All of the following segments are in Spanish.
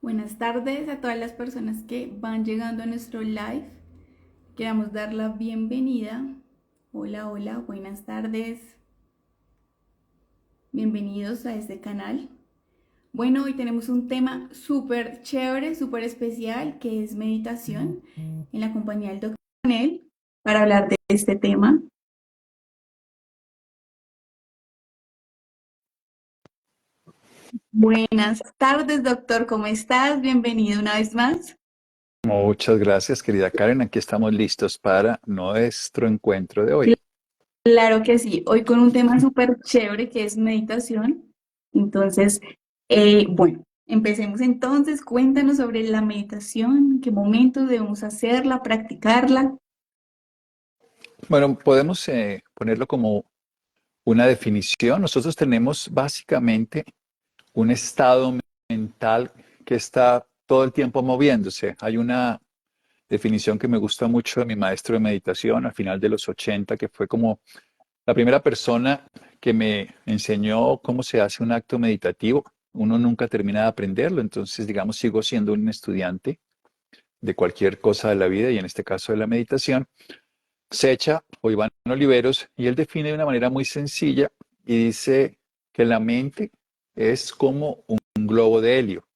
Buenas tardes a todas las personas que van llegando a nuestro live. Queremos dar la bienvenida. Hola, hola, buenas tardes. Bienvenidos a este canal. Bueno, hoy tenemos un tema súper chévere, súper especial, que es meditación, en la compañía del doctor Daniel, para hablar de este tema. Buenas tardes, doctor, ¿cómo estás? Bienvenido una vez más. Muchas gracias, querida Karen. Aquí estamos listos para nuestro encuentro de hoy. Claro que sí, hoy con un tema súper chévere que es meditación. Entonces, bueno, empecemos entonces. Cuéntanos sobre la meditación, en qué momento debemos hacerla, practicarla. Bueno, podemos ponerlo como una definición. Nosotros tenemos básicamente un estado mental que está todo el tiempo moviéndose. Hay una definición que me gusta mucho de mi maestro de meditación al final de los 80, que fue como la primera persona que me enseñó cómo se hace un acto meditativo. Uno nunca termina de aprenderlo, entonces, digamos, sigo siendo un estudiante de cualquier cosa de la vida y en este caso de la meditación. Secha o Iván Oliveros, y él define de una manera muy sencilla y dice que la mente es como un globo de helio.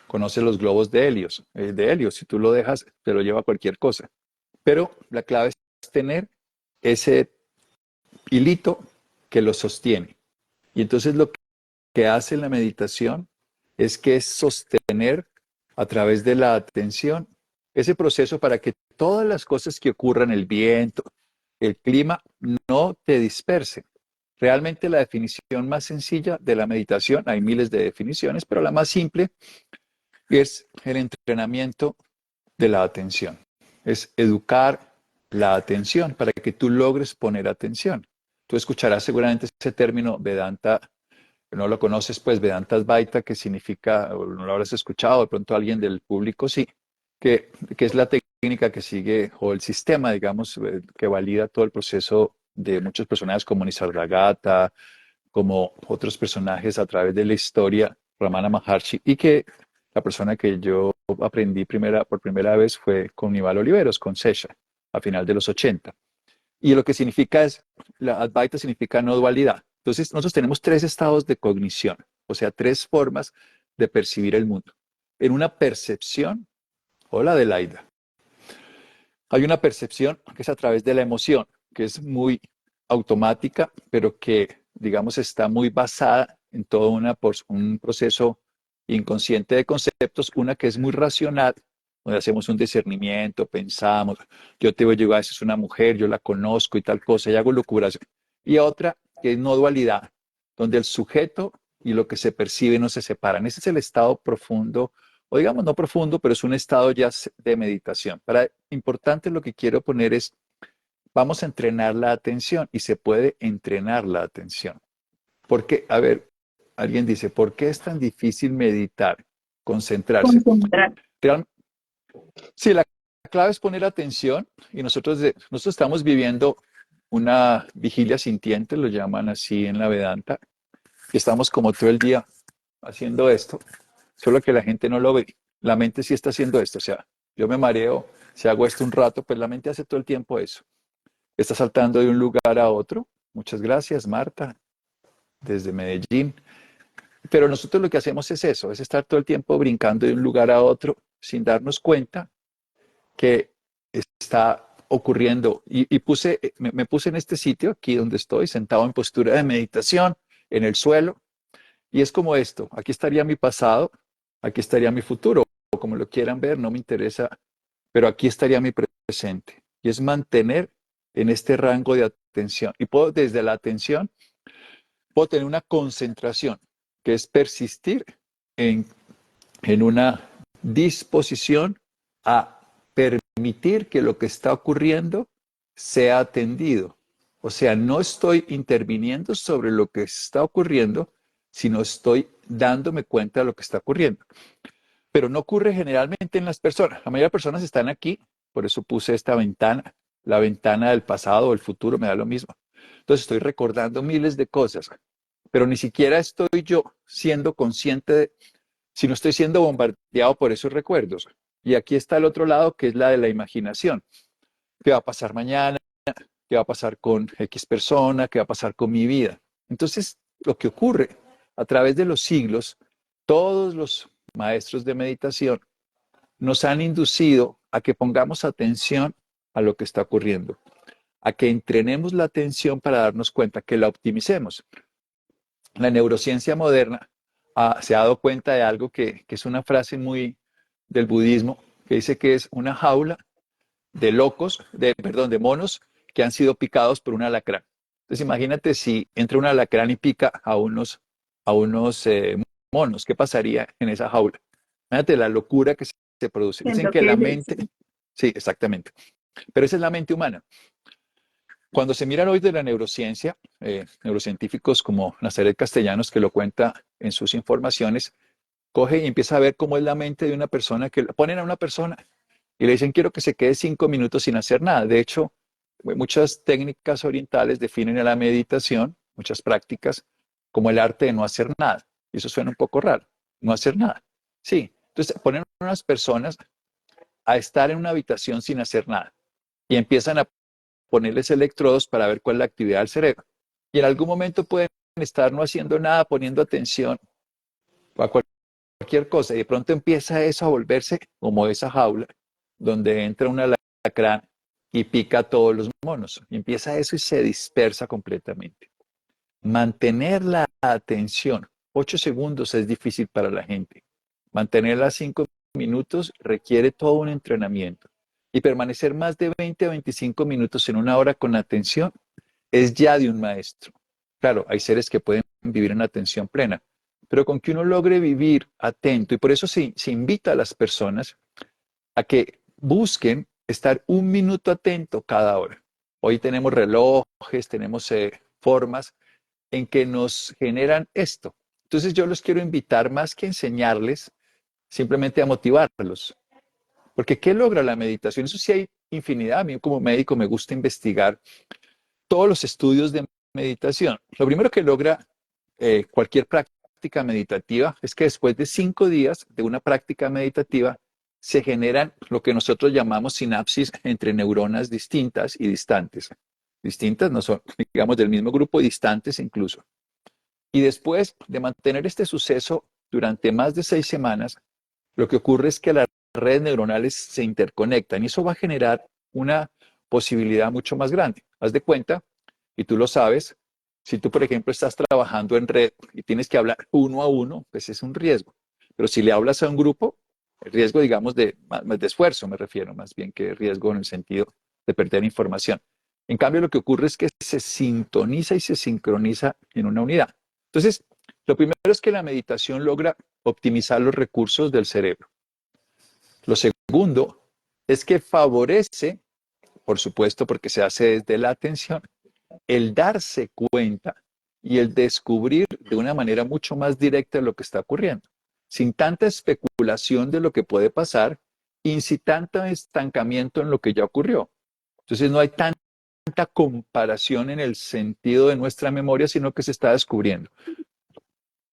Conoce los globos de helio, si tú lo dejas, te lo lleva cualquier cosa. Pero la clave es tener ese hilito que lo sostiene. Y entonces lo que hace la meditación es sostener a través de la atención ese proceso para que todas las cosas que ocurran, el viento, el clima, no te dispersen. Realmente la definición más sencilla de la meditación, hay miles de definiciones, pero la más simple es el entrenamiento de la atención. Es educar la atención para que tú logres poner atención. Tú escucharás seguramente ese término Vedanta, no lo conoces, pues Vedanta Advaita, que significa, o no lo habrás escuchado, de pronto alguien del público sí, que es la técnica que sigue, o el sistema, digamos, que valida todo el proceso de muchos personajes como Nisargadatta, como otros personajes a través de la historia, Ramana Maharshi, y que la persona que yo aprendí por primera vez fue con Nival Oliveros, con Sesha, a final de los 80. Y lo que significa es, la Advaita significa no dualidad. Entonces, nosotros tenemos tres estados de cognición, o sea, tres formas de percibir el mundo. En una percepción, hola Adelaida, hay una percepción que es a través de la emoción, que es muy automática, pero que, digamos, está muy basada en todo un proceso inconsciente de conceptos, una que es muy racional, donde hacemos un discernimiento, pensamos, yo te voy a llevar, esa es una mujer, yo la conozco y tal cosa, y hago locuras. Y otra que es no dualidad, donde el sujeto y lo que se percibe no se separan. Ese es el estado profundo, o digamos no profundo, pero es un estado ya de meditación. Para importante lo que quiero poner es, vamos a entrenar la atención y se puede entrenar la atención. Porque, a ver, alguien dice, ¿por qué es tan difícil meditar, concentrarse? Concentrar. Real, sí, la clave es poner atención y nosotros estamos viviendo una vigilia sintiente, lo llaman así en la Vedanta, y estamos como todo el día haciendo esto, solo que la gente no lo ve. La mente sí está haciendo esto, o sea, yo me mareo, si hago esto un rato, pues la mente hace todo el tiempo eso. Está saltando de un lugar a otro. Muchas gracias, Marta, desde Medellín. Pero nosotros lo que hacemos es eso, es estar todo el tiempo brincando de un lugar a otro sin darnos cuenta que está ocurriendo. Me puse en este sitio, aquí donde estoy, sentado en postura de meditación, en el suelo, y es como esto, aquí estaría mi pasado, aquí estaría mi futuro, o como lo quieran ver, no me interesa, pero aquí estaría mi presente. Y es mantener en este rango de atención. Y puedo, desde la atención, puedo tener una concentración, que es persistir en, en una disposición a permitir que lo que está ocurriendo sea atendido. O sea, no estoy interviniendo sobre lo que está ocurriendo, sino estoy dándome cuenta de lo que está ocurriendo. Pero no ocurre generalmente en las personas. La mayoría de personas están aquí, por eso puse esta ventana, la ventana del pasado o el futuro, me da lo mismo. Entonces estoy recordando miles de cosas, pero ni siquiera estoy yo siendo consciente si no estoy siendo bombardeado por esos recuerdos? Y aquí está el otro lado, que es la de la imaginación. ¿Qué va a pasar mañana? ¿Qué va a pasar con X persona? ¿Qué va a pasar con mi vida? Entonces, lo que ocurre a través de los siglos, todos los maestros de meditación nos han inducido a que pongamos atención a lo que está ocurriendo, a que entrenemos la atención para darnos cuenta, que la optimicemos. La neurociencia moderna se ha dado cuenta de algo que es una frase muy del budismo, que dice que es una jaula de locos, perdón, de monos que han sido picados por un alacrán. Entonces imagínate si entra un alacrán y pica a unos monos, ¿qué pasaría en esa jaula? Imagínate la locura que se produce. Dicen Siento que que la es eso. mente, sí, exactamente, pero esa es la mente humana. Cuando se miran hoy de la neurociencia, neurocientíficos como Nazaret Castellanos, que lo cuenta en sus informaciones, coge y empieza a ver cómo es la mente de una persona, que ponen a una persona y le dicen, quiero que se quede 5 minutos sin hacer nada. De hecho, muchas técnicas orientales definen a la meditación, muchas prácticas, como el arte de no hacer nada. Y eso suena un poco raro, no hacer nada. Sí, entonces ponen a unas personas a estar en una habitación sin hacer nada y empiezan a ponerles electrodos para ver cuál es la actividad del cerebro. Y en algún momento pueden estar no haciendo nada, poniendo atención a cualquier cosa, y de pronto empieza eso a volverse como esa jaula donde entra un alacrán y pica a todos los monos. Y empieza eso y se dispersa completamente. Mantener la atención 8 segundos es difícil para la gente. Mantenerla 5 minutos requiere todo un entrenamiento. Y permanecer más de 20 a 25 minutos en una hora con atención es ya de un maestro. Claro, hay seres que pueden vivir en atención plena, pero con que uno logre vivir atento, y por eso se invita a las personas a que busquen estar 1 minuto atento cada hora. Hoy tenemos relojes, tenemos formas en que nos generan esto. Entonces yo los quiero invitar más que enseñarles, simplemente a motivarlos. Porque ¿qué logra la meditación? Eso sí hay infinidad. A mí como médico me gusta investigar todos los estudios de meditación. Lo primero que logra cualquier práctica meditativa es que después de 5 días de una práctica meditativa se generan lo que nosotros llamamos sinapsis entre neuronas distintas y distantes. Distintas no son, digamos, del mismo grupo, distantes incluso. Y después de mantener este suceso durante más de 6 semanas, lo que ocurre es que las redes neuronales se interconectan y eso va a generar una posibilidad mucho más grande. Haz de cuenta, y tú lo sabes, si tú, por ejemplo, estás trabajando en red y tienes que hablar uno a uno, pues es un riesgo. Pero si le hablas a un grupo, el riesgo, digamos, de esfuerzo, me refiero, más bien que riesgo en el sentido de perder información. En cambio, lo que ocurre es que se sintoniza y se sincroniza en una unidad. Entonces, lo primero es que la meditación logra optimizar los recursos del cerebro. Lo segundo es que favorece, por supuesto, porque se hace desde la atención, el darse cuenta y el descubrir de una manera mucho más directa lo que está ocurriendo, sin tanta especulación de lo que puede pasar y sin tanto estancamiento en lo que ya ocurrió. Entonces no hay tanta comparación en el sentido de nuestra memoria, sino que se está descubriendo.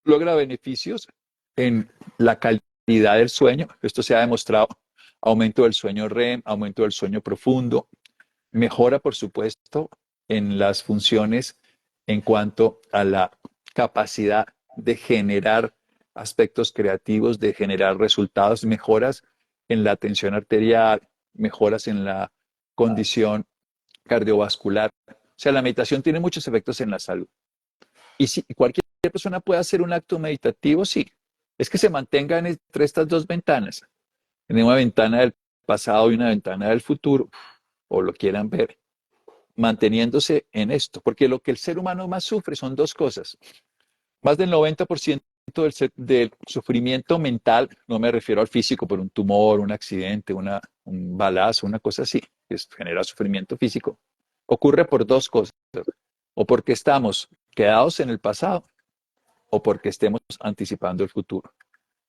Logra beneficios en la calidad del sueño. Esto se ha demostrado. Aumento del sueño REM, aumento del sueño profundo. Mejora, por supuesto, en las funciones en cuanto a la capacidad de generar aspectos creativos, de generar resultados, mejoras en la tensión arterial, mejoras en la condición cardiovascular. O sea, la meditación tiene muchos efectos en la salud. Y si cualquier persona puede hacer un acto meditativo, sí. Es que se mantengan entre estas dos ventanas, en una ventana del pasado y una ventana del futuro, o lo quieran ver, manteniéndose en esto, porque lo que el ser humano más sufre son dos cosas. Más del 90% del sufrimiento mental, no me refiero al físico por un tumor, un accidente, un balazo, una cosa así, que genera sufrimiento físico, ocurre por dos cosas, o porque estamos quedados en el pasado o porque estemos anticipando el futuro.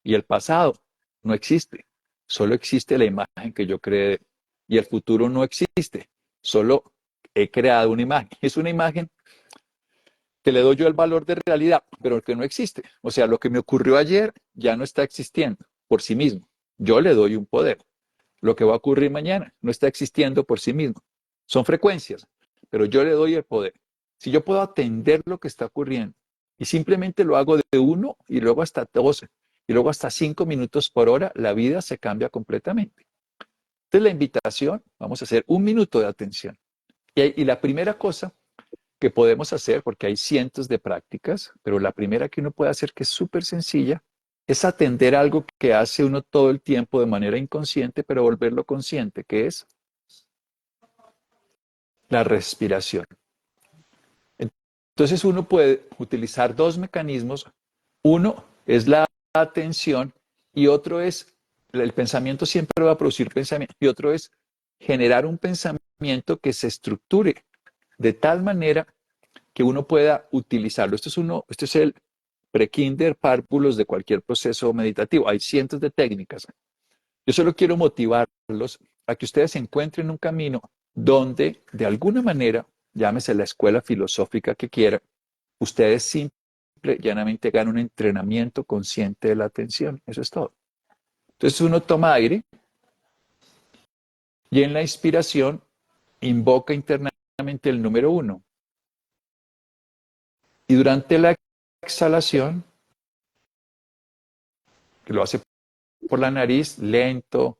Y el pasado no existe, solo existe la imagen que yo creé. Y el futuro no existe, solo he creado una imagen. Es una imagen que le doy yo el valor de realidad, pero que no existe. O sea, lo que me ocurrió ayer ya no está existiendo por sí mismo. Yo le doy un poder. Lo que va a ocurrir mañana no está existiendo por sí mismo. Son frecuencias, pero yo le doy el poder. Si yo puedo atender lo que está ocurriendo y simplemente lo hago de 1 y luego hasta 12 y luego hasta 5 minutos por hora, la vida se cambia completamente. Entonces la invitación, vamos a hacer 1 minuto de atención. Y la primera cosa que podemos hacer, porque hay cientos de prácticas, pero la primera que uno puede hacer, que es súper sencilla, es atender algo que hace uno todo el tiempo de manera inconsciente, pero volverlo consciente, que es la respiración. Entonces uno puede utilizar dos mecanismos. Uno es la atención y otro es, el pensamiento siempre va a producir pensamiento, y otro es generar un pensamiento que se estructure de tal manera que uno pueda utilizarlo. Esto es el pre-kinder párvulos de cualquier proceso meditativo. Hay cientos de técnicas. Yo solo quiero motivarlos a que ustedes encuentren un camino donde, de alguna manera, llámese la escuela filosófica que quieran, ustedes simple, llanamente hagan un entrenamiento consciente de la atención. Eso es todo. Entonces uno toma aire y en la inspiración invoca internamente el número 1. Y durante la exhalación, que lo hace por la nariz, lento,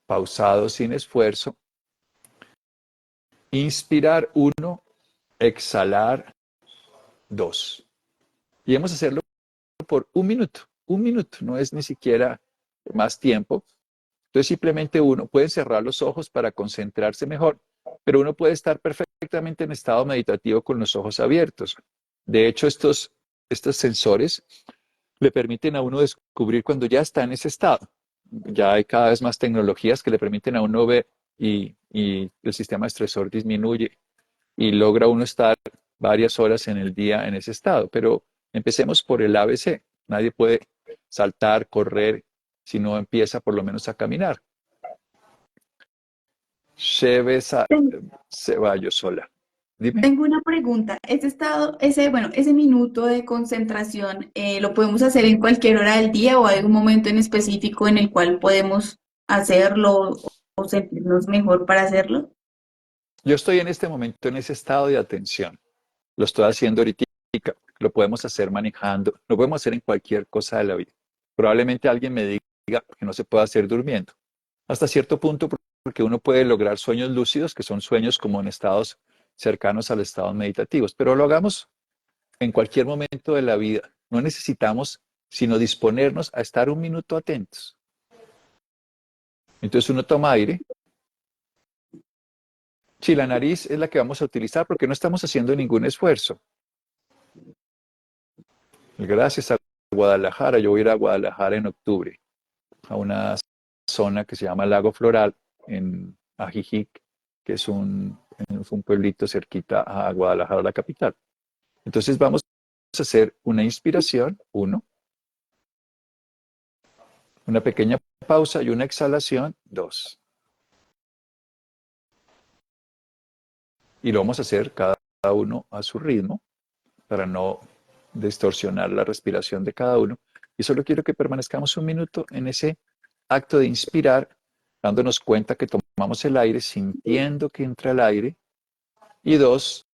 pausado, sin esfuerzo, inspirar 1, exhalar 2. Y vamos a hacerlo por 1 minuto. 1 minuto, no es ni siquiera más tiempo. Entonces simplemente uno puede cerrar los ojos para concentrarse mejor, pero uno puede estar perfectamente en estado meditativo con los ojos abiertos. De hecho, estos sensores le permiten a uno descubrir cuando ya está en ese estado. Ya hay cada vez más tecnologías que le permiten a uno ver y el sistema estresor disminuye y logra uno estar varias horas en el día en ese estado. Pero empecemos por el ABC. Nadie puede saltar, correr, si no empieza por lo menos a caminar. Ten- Se va yo sola. Dime. Tengo una pregunta. Ese estado, bueno, ese minuto de concentración, ¿lo podemos hacer en cualquier hora del día o hay un momento en específico en el cual podemos hacerlo o sentirnos mejor para hacerlo? Yo estoy en este momento en ese estado de atención. Lo estoy haciendo ahorita. Lo podemos hacer manejando. Lo podemos hacer en cualquier cosa de la vida. Probablemente alguien me diga que no se puede hacer durmiendo. Hasta cierto punto, porque uno puede lograr sueños lúcidos, que son sueños como en estados cercanos a los estados meditativos, pero lo hagamos en cualquier momento de la vida. No necesitamos sino disponernos a estar 1 minuto atentos. Entonces uno toma aire. Sí, la nariz es la que vamos a utilizar porque no estamos haciendo ningún esfuerzo. Gracias a Guadalajara, yo voy a ir a Guadalajara en octubre, a una zona que se llama Lago Floral, en Ajijic, que es un pueblito cerquita a Guadalajara, la capital. Entonces vamos a hacer una inspiración, 1, una pequeña pausa y una exhalación, 2. Y lo vamos a hacer cada uno a su ritmo para no distorsionar la respiración de cada uno. Y solo quiero que permanezcamos 1 minuto en ese acto de inspirar, dándonos cuenta que tomamos el aire, sintiendo que entra el aire, y 2,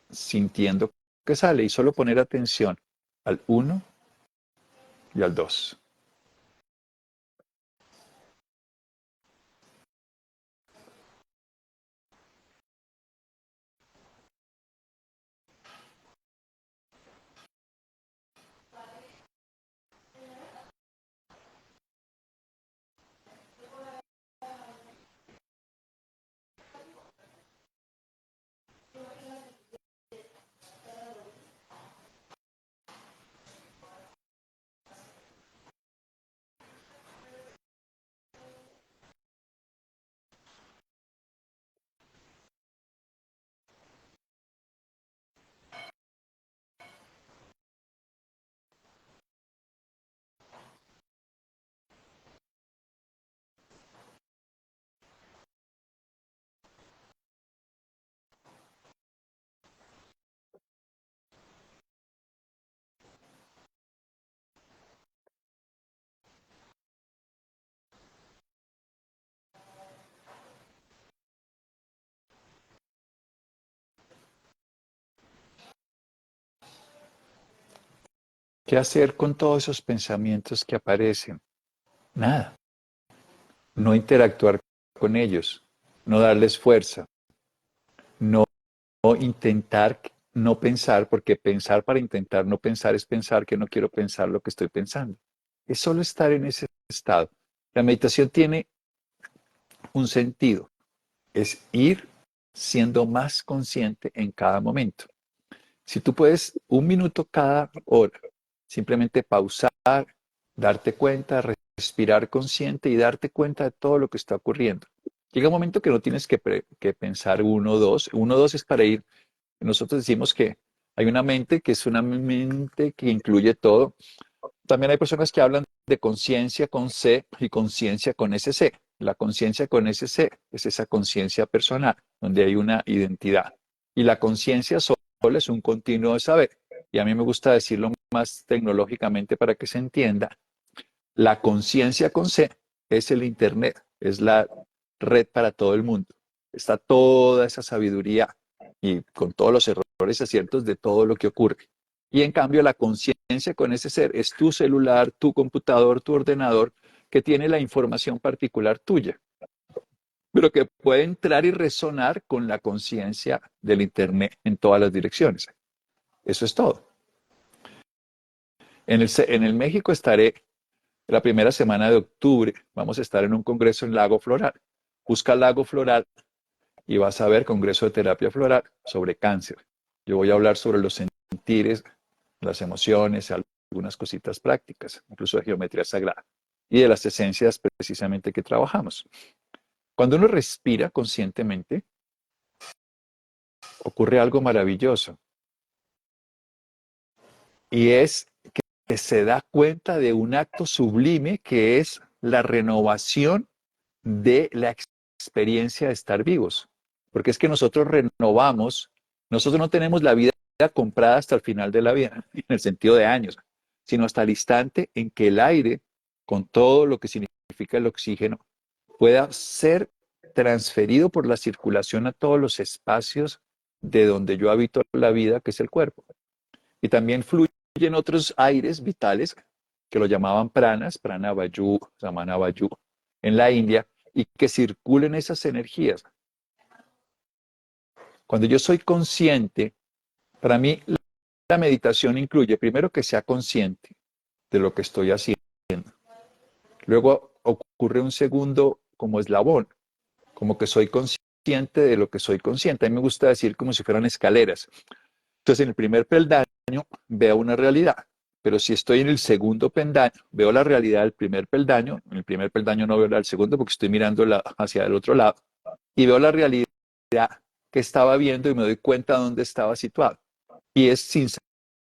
sintiendo que sale, y solo poner atención al 1 y al 2. ¿Qué hacer con todos esos pensamientos que aparecen? Nada. No interactuar con ellos, no darles fuerza, no intentar no pensar, porque pensar para intentar no pensar es pensar que no quiero pensar lo que estoy pensando. Es solo estar en ese estado. La meditación tiene un sentido, es ir siendo más consciente en cada momento. Si tú puedes, un minuto cada hora, simplemente pausar, darte cuenta, respirar consciente y darte cuenta de todo lo que está ocurriendo. Llega un momento que no tienes que pensar uno o dos. Uno o dos es para ir. Nosotros decimos que hay una mente que es una mente que incluye todo. También hay personas que hablan de conciencia con C y conciencia con SC. La conciencia con SC es esa conciencia personal, donde hay una identidad. Y la conciencia solo es un continuo de saber. Y a mí me gusta decirlo más tecnológicamente para que se entienda. La conciencia con C es el Internet, es la red para todo el mundo. Está toda esa sabiduría y con todos los errores y aciertos de todo lo que ocurre. Y en cambio la conciencia con ese ser es tu celular, tu computador, tu ordenador, que tiene la información particular tuya, pero que puede entrar y resonar con la conciencia del Internet en todas las direcciones. Eso es todo. En el México estaré la primera semana de octubre. Vamos a estar en un congreso en Lago Floral. Busca Lago Floral y vas a ver congreso de terapia floral sobre cáncer. Yo voy a hablar sobre los sentires, las emociones, algunas cositas prácticas, incluso de geometría sagrada y de las esencias precisamente que trabajamos. Cuando uno respira conscientemente, ocurre algo maravilloso y es que se da cuenta de un acto sublime que es la renovación de la experiencia de estar vivos. Porque es que nosotros renovamos, nosotros no tenemos la vida comprada hasta el final de la vida, en el sentido de años, sino hasta el instante en que el aire, con todo lo que significa el oxígeno, pueda ser transferido por la circulación a todos los espacios de donde yo habito la vida, que es el cuerpo. Y también fluyen otros aires vitales que lo llamaban pranas, prana vayu, samana vayu, en la India, y que circulen esas energías. Cuando yo soy consciente, para mí la meditación incluye primero que sea consciente de lo que estoy haciendo. Luego ocurre un segundo como eslabón, como que soy consciente de lo que soy consciente. A mí me gusta decir como si fueran escaleras. Entonces, en el primer peldaño veo una realidad, pero si estoy en el segundo peldaño, veo la realidad del primer peldaño. En el primer peldaño no veo la del segundo porque estoy mirando hacia el otro lado y veo la realidad que estaba viendo y me doy cuenta de dónde estaba situado. Y es sin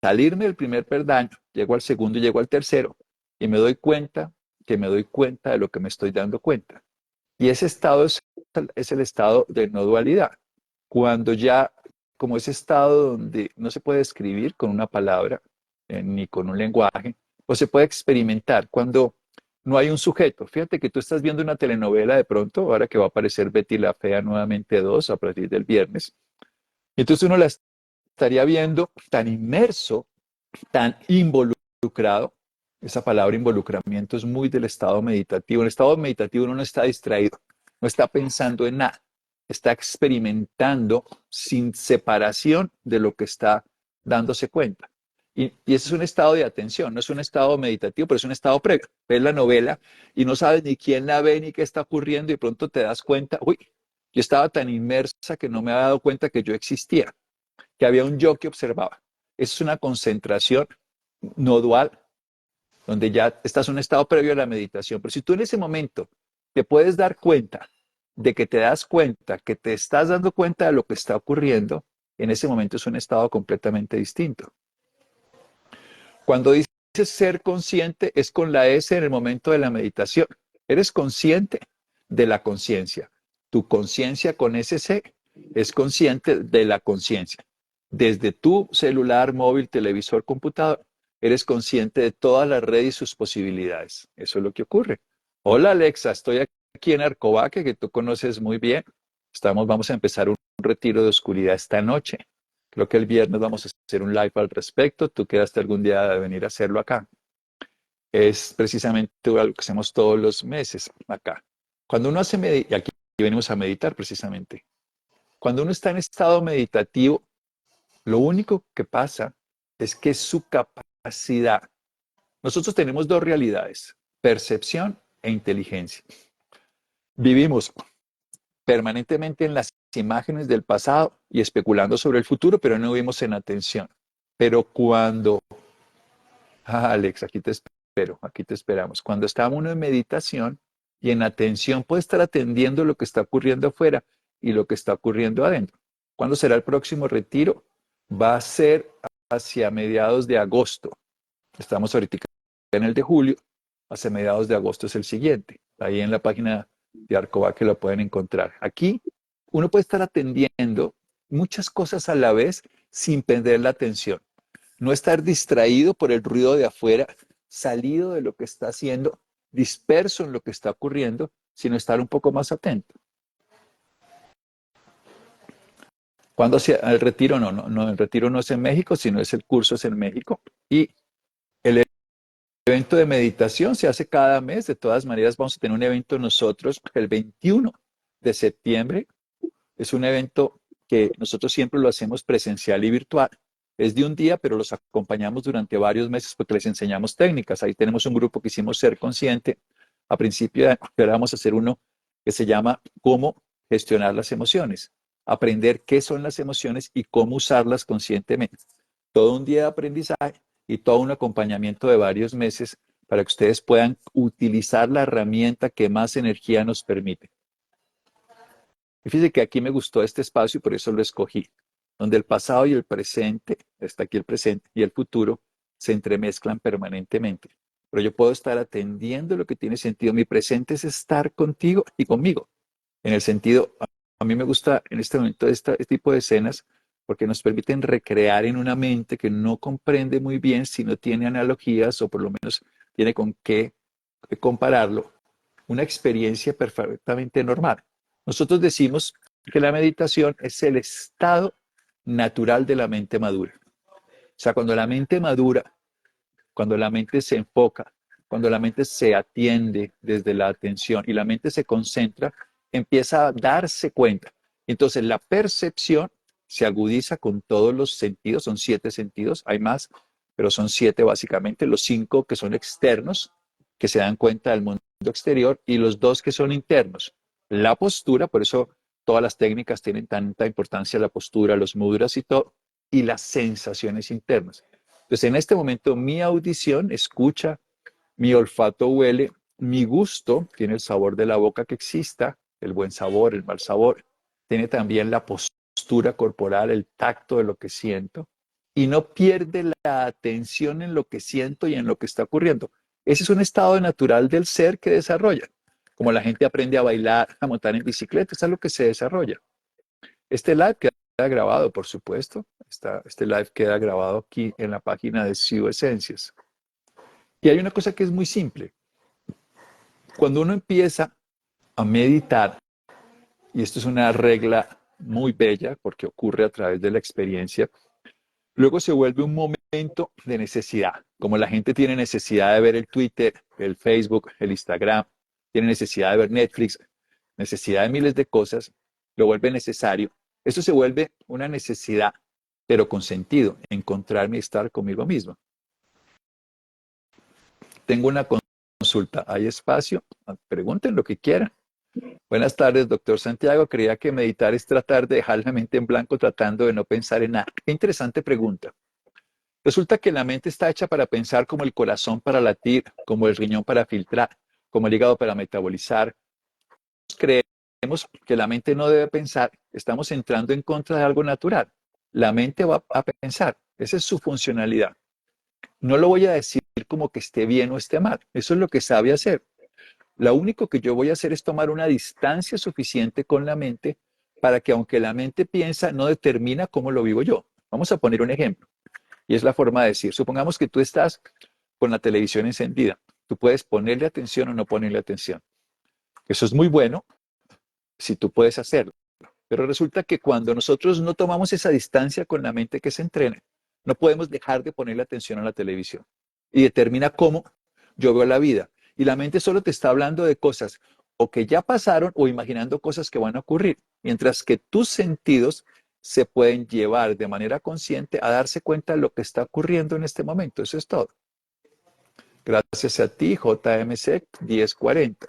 salirme del primer peldaño, llego al segundo y llego al tercero y me doy cuenta que me doy cuenta de lo que me estoy dando cuenta. Y ese estado es el estado de no dualidad. Cuando ya, como ese estado donde no se puede escribir con una palabra ni con un lenguaje, o se puede experimentar cuando no hay un sujeto. Fíjate que tú estás viendo una telenovela de pronto, ahora que va a aparecer Betty la Fea nuevamente 2 a partir del viernes. Y entonces uno la estaría viendo tan inmerso, tan involucrado. Esa palabra involucramiento es muy del estado meditativo. En el estado meditativo uno no está distraído, no está pensando en nada, está experimentando sin separación de lo que está dándose cuenta. Y ese es un estado de atención, no es un estado meditativo, pero es un estado previo. Ves la novela y no sabes ni quién la ve ni qué está ocurriendo y pronto te das cuenta, uy, yo estaba tan inmersa que no me había dado cuenta que yo existía, que había un yo que observaba. Eso es una concentración no dual, donde ya estás en un estado previo a la meditación. Pero si tú en ese momento te puedes dar cuenta de que te das cuenta, que te estás dando cuenta de lo que está ocurriendo, en ese momento es un estado completamente distinto. Cuando dices ser consciente, es con la S en el momento de la meditación. Eres consciente de la conciencia. Tu conciencia con ese C es consciente de la conciencia. Desde tu celular, móvil, televisor, computador, eres consciente de toda la red y sus posibilidades. Eso es lo que ocurre. Hola Alexa, estoy aquí en Arcobaque, que tú conoces muy bien. Vamos a empezar un retiro de oscuridad esta noche. Creo que el viernes vamos a hacer un live al respecto. Tú quedaste algún día de venir a hacerlo acá. Es precisamente algo que hacemos todos los meses acá. Cuando uno hace y aquí venimos a meditar precisamente. Cuando uno está en estado meditativo, lo único que pasa es que su capacidad. Nosotros tenemos dos realidades, percepción e inteligencia. Vivimos permanentemente en las imágenes del pasado y especulando sobre el futuro, pero no vivimos en atención. Pero cuando, Alex, aquí te esperamos. Cuando está uno en meditación y en atención, puede estar atendiendo lo que está ocurriendo afuera y lo que está ocurriendo adentro. ¿Cuándo será el próximo retiro? Va a ser hacia mediados de agosto. Estamos ahorita en el de julio, hacia mediados de agosto es el siguiente. Ahí en la página de Arcoba que lo pueden encontrar. Aquí uno puede estar atendiendo muchas cosas a la vez sin perder la atención. No estar distraído por el ruido de afuera, salido de lo que está haciendo, disperso en lo que está ocurriendo, sino estar un poco más atento. Cuando el retiro no, el retiro no es en México, sino es el curso es en México. Y el evento de meditación se hace cada mes. De todas maneras, vamos a tener un evento nosotros el 21 de septiembre. Es un evento que nosotros siempre lo hacemos presencial y virtual. Es de un día, pero los acompañamos durante varios meses porque les enseñamos técnicas. Ahí tenemos un grupo que hicimos Ser Consciente. A principio ahora vamos a hacer uno que se llama Cómo gestionar las emociones. Aprender qué son las emociones y cómo usarlas conscientemente. Todo un día de aprendizaje y todo un acompañamiento de varios meses para que ustedes puedan utilizar la herramienta que más energía nos permite. Y fíjense que aquí me gustó este espacio y por eso lo escogí, donde el pasado y el presente, está aquí el presente y el futuro, se entremezclan permanentemente. Pero yo puedo estar atendiendo lo que tiene sentido. Mi presente es estar contigo y conmigo. En el sentido, a mí me gusta en este momento este tipo de escenas porque nos permiten recrear en una mente que no comprende muy bien si no tiene analogías o por lo menos tiene con qué compararlo, una experiencia perfectamente normal. Nosotros decimos que la meditación es el estado natural de la mente madura. O sea, cuando la mente madura, cuando la mente se enfoca, cuando la mente se atiende desde la atención y la mente se concentra, empieza a darse cuenta. Entonces la percepción se agudiza con todos los sentidos, son 7 sentidos, hay más, pero son 7 básicamente, los 5 que son externos, que se dan cuenta del mundo exterior, y los 2 que son internos. La postura, por eso todas las técnicas tienen tanta importancia, la postura, los mudras y todo, y las sensaciones internas. Entonces, en este momento, mi audición escucha, mi olfato huele, mi gusto tiene el sabor de la boca que exista, el buen sabor, el mal sabor, tiene también la postura corporal, el tacto de lo que siento, y no pierde la atención en lo que siento y en lo que está ocurriendo. Ese es un estado natural del ser que desarrolla. Como la gente aprende a bailar, a montar en bicicleta, es algo que se desarrolla. Este live queda grabado, por supuesto. Este live queda grabado aquí en la página de Siu Esencias. Y hay una cosa que es muy simple. Cuando uno empieza a meditar, y esto es una regla muy bella porque ocurre a través de la experiencia, luego se vuelve un momento de necesidad. Como la gente tiene necesidad de ver el Twitter, el Facebook, el Instagram, tiene necesidad de ver Netflix, necesidad de miles de cosas, lo vuelve necesario. Esto se vuelve una necesidad, pero con sentido, encontrarme y estar conmigo mismo. Tengo una consulta, ¿hay espacio? Pregunten lo que quieran. Buenas tardes, doctor Santiago. Creía que meditar es tratar de dejar la mente en blanco tratando de no pensar en nada. Qué interesante pregunta. Resulta que la mente está hecha para pensar como el corazón para latir, como el riñón para filtrar, como el hígado para metabolizar. Creemos que la mente no debe pensar, estamos entrando en contra de algo natural. La mente va a pensar, esa es su funcionalidad. No lo voy a decir como que esté bien o esté mal, eso es lo que sabe hacer. Lo único que yo voy a hacer es tomar una distancia suficiente con la mente para que aunque la mente piensa, no determina cómo lo vivo yo. Vamos a poner un ejemplo. Y es la forma de decir, supongamos que tú estás con la televisión encendida. Tú puedes ponerle atención o no ponerle atención. Eso es muy bueno si tú puedes hacerlo. Pero resulta que cuando nosotros no tomamos esa distancia con la mente que se entrena, no podemos dejar de ponerle atención a la televisión. Y determina cómo yo veo la vida. Y la mente solo te está hablando de cosas o que ya pasaron o imaginando cosas que van a ocurrir. Mientras que tus sentidos se pueden llevar de manera consciente a darse cuenta de lo que está ocurriendo en este momento. Eso es todo. Gracias a ti, JMC 1040.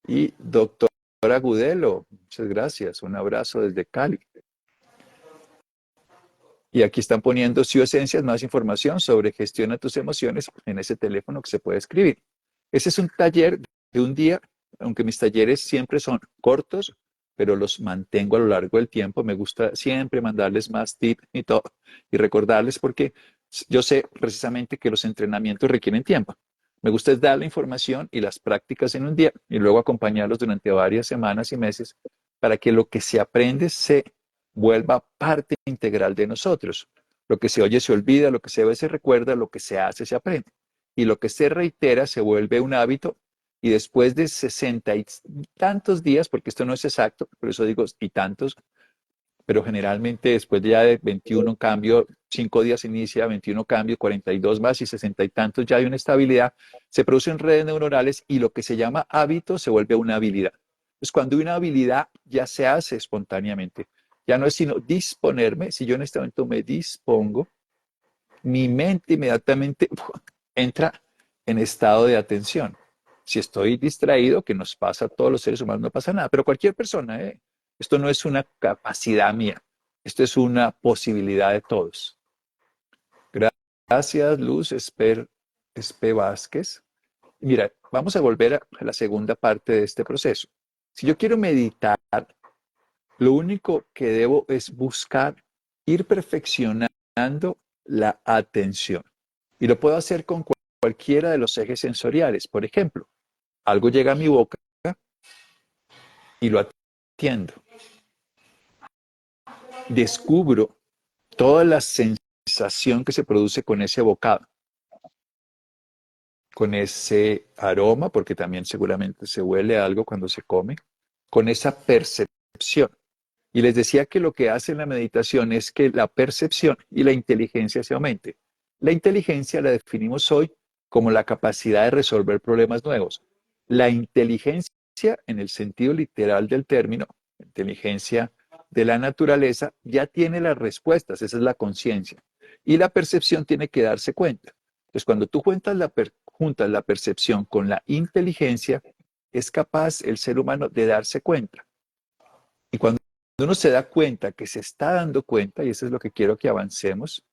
Y doctora Gudelo, muchas gracias. Un abrazo desde Cali. Y aquí están poniendo Si Esencias, más información sobre gestiona tus emociones en ese teléfono que se puede escribir. Ese es un taller de un día, aunque mis talleres siempre son cortos, pero los mantengo a lo largo del tiempo. Me gusta siempre mandarles más tips y todo, y recordarles porque yo sé precisamente que los entrenamientos requieren tiempo. Me gusta es dar la información y las prácticas en un día y luego acompañarlos durante varias semanas y meses para que lo que se aprende se vuelva parte integral de nosotros. Lo que se oye se olvida, lo que se ve se recuerda, lo que se hace se aprende. Y lo que se reitera se vuelve un hábito y después de 60 y tantos días, porque esto no es exacto, por eso digo y tantos, pero generalmente después ya de 21 cambio, 5 días inicia, 21 cambio, 42 más y 60 y tantos ya hay una estabilidad, se producen redes neuronales y lo que se llama hábito se vuelve una habilidad. Entonces, cuando una habilidad ya se hace espontáneamente, ya no es sino disponerme, si yo en este momento me dispongo, mi mente inmediatamente entra en estado de atención. Si estoy distraído, que nos pasa a todos los seres humanos, no pasa nada, pero cualquier persona, esto no es una capacidad mía, esto es una posibilidad de todos. Gracias, Luz Espe Vázquez. Mira, vamos a volver a la segunda parte de este proceso. Si yo quiero meditar, lo único que debo es buscar ir perfeccionando la atención. Y lo puedo hacer con cualquiera de los ejes sensoriales. Por ejemplo, algo llega a mi boca y lo atiendo. Descubro toda la sensación que se produce con ese bocado, con ese aroma, porque también seguramente se huele algo cuando se come, con esa percepción. Y les decía que lo que hace la meditación es que la percepción y la inteligencia se aumente. La inteligencia la definimos hoy como la capacidad de resolver problemas nuevos. La inteligencia, en el sentido literal del término, inteligencia de la naturaleza, ya tiene las respuestas, esa es la conciencia. Y la percepción tiene que darse cuenta. Entonces, cuando tú juntas la percepción con la inteligencia, es capaz el ser humano de darse cuenta. Y cuando uno se da cuenta que se está dando cuenta, y eso es lo que quiero que avancemos,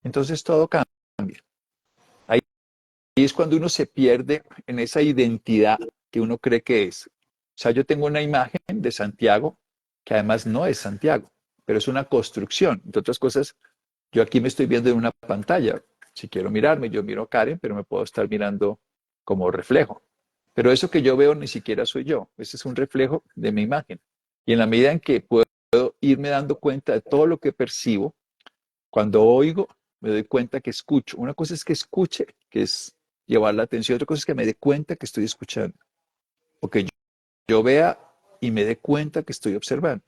entonces todo cambia. Ahí es cuando uno se pierde en esa identidad que uno cree que es. O sea, yo tengo una imagen de Santiago que además no es Santiago, pero es una construcción. Entre otras cosas, yo aquí me estoy viendo en una pantalla. Si quiero mirarme, yo miro a Karen, pero me puedo estar mirando como reflejo. Pero eso que yo veo ni siquiera soy yo. Ese es un reflejo de mi imagen. Y en la medida en que puedo irme dando cuenta de todo lo que percibo, cuando oigo, me doy cuenta que escucho. Una cosa es que escuche, que es llevar la atención. Otra cosa es que me dé cuenta que estoy escuchando. O que yo vea y me dé cuenta que estoy observando.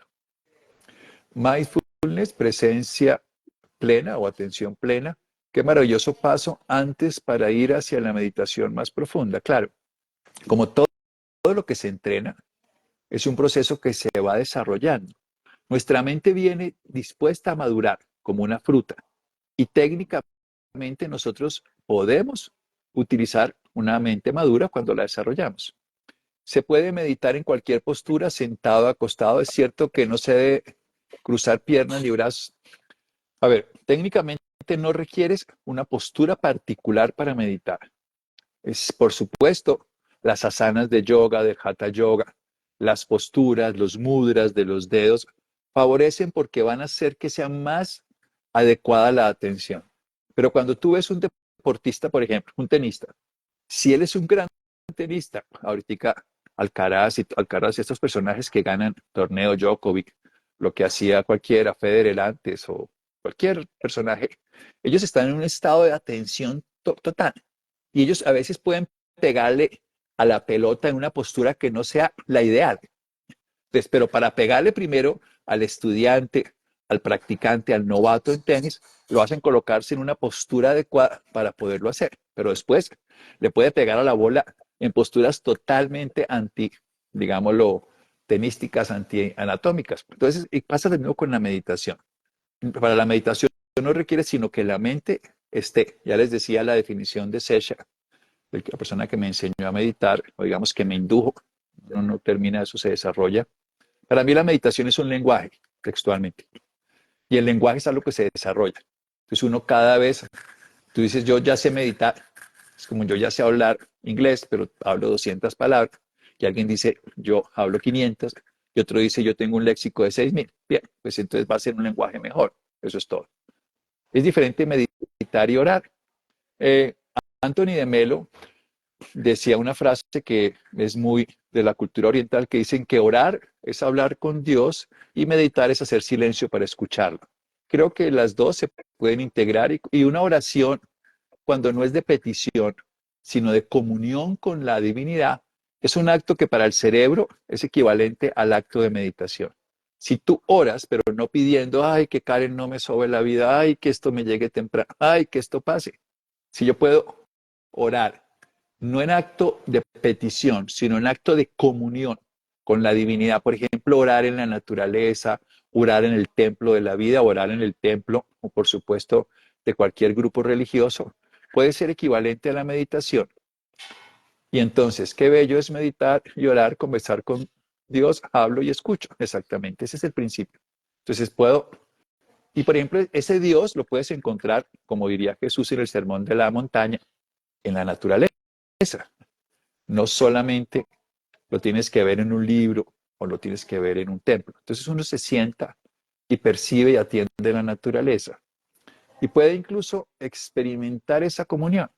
Mindfulness, presencia plena o atención plena. Qué maravilloso paso antes para ir hacia la meditación más profunda. Claro, como todo lo que se entrena, es un proceso que se va desarrollando. Nuestra mente viene dispuesta a madurar como una fruta y técnicamente nosotros podemos utilizar una mente madura cuando la desarrollamos. Se puede meditar en cualquier postura, sentado, acostado. Es cierto que no se debe cruzar piernas ni brazos. A ver, técnicamente no requieres una postura particular para meditar. Es, por supuesto, las asanas de yoga, de hatha yoga, las posturas, los mudras de los dedos, favorecen porque van a hacer que sea más adecuada la atención. Pero cuando tú ves un deportista, por ejemplo, un tenista, si él es un gran tenista, ahorita Alcaraz y estos personajes que ganan torneo Djokovic, lo que hacía cualquiera, Federer antes o cualquier personaje, ellos están en un estado de atención total y ellos a veces pueden pegarle a la pelota en una postura que no sea la ideal. Entonces, pero para pegarle primero al estudiante, al practicante, al novato en tenis, lo hacen colocarse en una postura adecuada para poderlo hacer. Pero después le puede pegar a la bola en posturas totalmente anti, digámoslo, tenísticas, antianatómicas. Entonces, y pasa de nuevo con la meditación. Para la meditación no requiere sino que la mente esté. Ya les decía la definición de Sesha, la persona que me enseñó a meditar, o digamos que me indujo, no termina eso, se desarrolla. Para mí la meditación es un lenguaje, textualmente. Y el lenguaje es algo que se desarrolla. Entonces uno cada vez, tú dices, yo ya sé meditar. Es como yo ya sé hablar inglés, pero hablo 200 palabras. Y alguien dice, yo hablo 500. Y otro dice, yo tengo un léxico de 6.000. Bien, pues entonces va a ser un lenguaje mejor. Eso es todo. Es diferente meditar y orar. Eh, Anthony de Melo decía una frase que es muy de la cultura oriental, que dicen que orar es hablar con Dios y meditar es hacer silencio para escucharlo. Creo que las dos se pueden integrar y una oración, cuando no es de petición, sino de comunión con la divinidad, es un acto que para el cerebro es equivalente al acto de meditación. Si tú oras, pero no pidiendo, ay, que Karen no me sobe la vida, ay, que esto me llegue temprano, ay, que esto pase. Si yo puedo orar, no en acto de petición, sino en acto de comunión con la divinidad. Por ejemplo, orar en la naturaleza, orar en el templo de la vida, orar en el templo, o por supuesto, de cualquier grupo religioso, puede ser equivalente a la meditación. Y entonces, qué bello es meditar y orar, conversar con Dios, hablo y escucho. Exactamente, ese es el principio. Entonces puedo, y por ejemplo, ese Dios lo puedes encontrar, como diría Jesús en el Sermón de la Montaña, en la naturaleza. No solamente lo tienes que ver en un libro o lo tienes que ver en un templo. Entonces uno se sienta y percibe y atiende la naturaleza. Y puede incluso experimentar esa comunión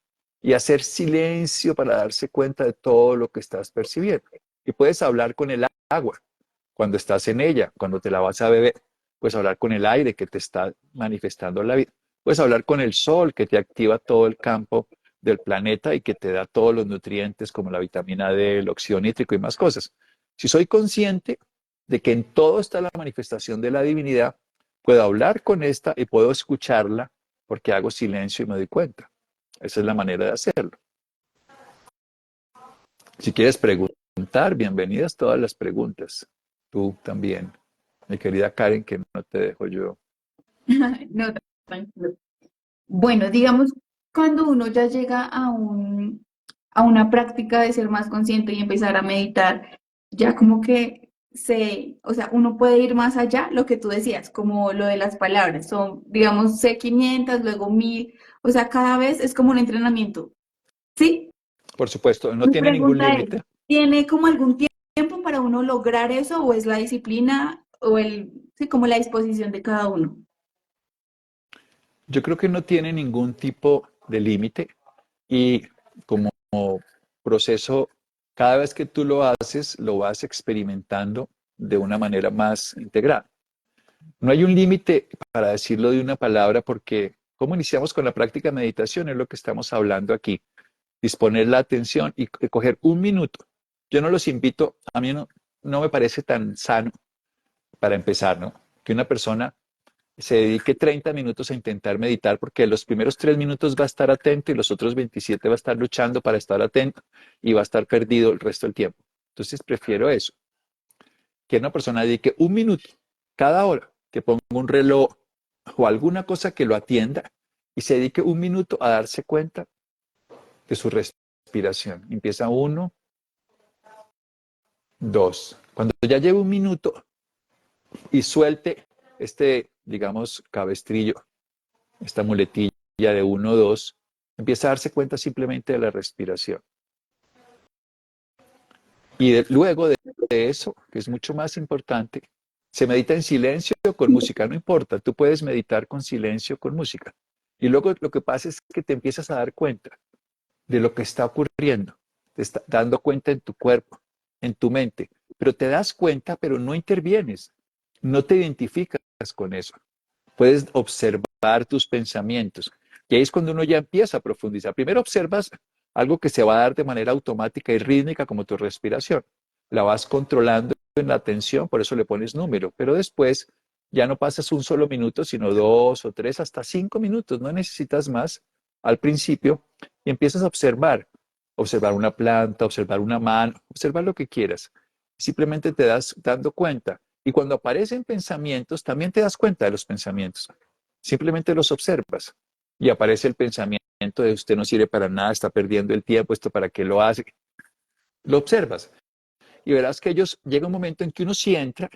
y hacer silencio para darse cuenta de todo lo que estás percibiendo. Y puedes hablar con el agua cuando estás en ella, cuando te la vas a beber. Puedes hablar con el aire que te está manifestando la vida. Puedes hablar con el sol que te activa todo el campo del planeta y que te da todos los nutrientes como la vitamina D, el óxido nítrico y más cosas. Si soy consciente de que en todo está la manifestación de la divinidad, puedo hablar con esta y puedo escucharla porque hago silencio y me doy cuenta. Esa es la manera de hacerlo. Si quieres preguntar, bienvenidas todas las preguntas. Tú también, mi querida Karen, que no te dejo yo. No, tranquilo. Bueno, digamos, cuando uno ya llega a una práctica de ser más consciente y empezar a meditar, ya como que o sea, uno puede ir más allá, lo que tú decías, como lo de las palabras, son, digamos, sé 500, luego 1000, o sea, cada vez es como un entrenamiento, ¿sí? Por supuesto, no Mi tiene ningún pregunta es, límite. ¿tiene como algún tiempo para uno lograr eso o es la disciplina o sí, como la disposición de cada uno? Yo creo que no tiene ningún tipo de límite y como proceso, cada vez que tú lo haces, lo vas experimentando de una manera más integral. No hay un límite para decirlo de una palabra porque ¿cómo iniciamos con la práctica de meditación? Es lo que estamos hablando aquí. Disponer la atención y coger un minuto. Yo no los invito, a mí no me parece tan sano para empezar, ¿no? Que una persona se dedique 30 minutos a intentar meditar porque los primeros 3 minutos va a estar atento y los otros 27 va a estar luchando para estar atento y va a estar perdido el resto del tiempo. Entonces prefiero eso, que una persona dedique un minuto cada hora, que ponga un reloj o alguna cosa que lo atienda y se dedique un minuto a darse cuenta de su respiración. Empieza 1, 2. Cuando ya lleve un minuto y suelte digamos, cabestrillo, esta muletilla de 1, 2, empieza a darse cuenta simplemente de la respiración. Y luego de eso, que es mucho más importante, se medita en silencio o con música, no importa, tú puedes meditar con silencio o con música. Y luego lo que pasa es que te empiezas a dar cuenta de lo que está ocurriendo, te está dando cuenta en tu cuerpo, en tu mente, pero te das cuenta, pero no intervienes, no te identificas con eso. Puedes observar tus pensamientos. Y ahí es cuando uno ya empieza a profundizar. Primero observas algo que se va a dar de manera automática y rítmica como tu respiración. La vas controlando en la atención, por eso le pones número, pero después ya no pasas un solo minuto, sino 2 o 3, hasta 5 minutos, no necesitas más al principio y empiezas a observar una planta, observar una mano, observar lo que quieras. Simplemente te das dando cuenta. Y cuando aparecen pensamientos, también te das cuenta de los pensamientos. Simplemente los observas y aparece el pensamiento de usted no sirve para nada, está perdiendo el tiempo, esto para qué lo hace. Lo observas y verás que llega un momento en que uno sí entra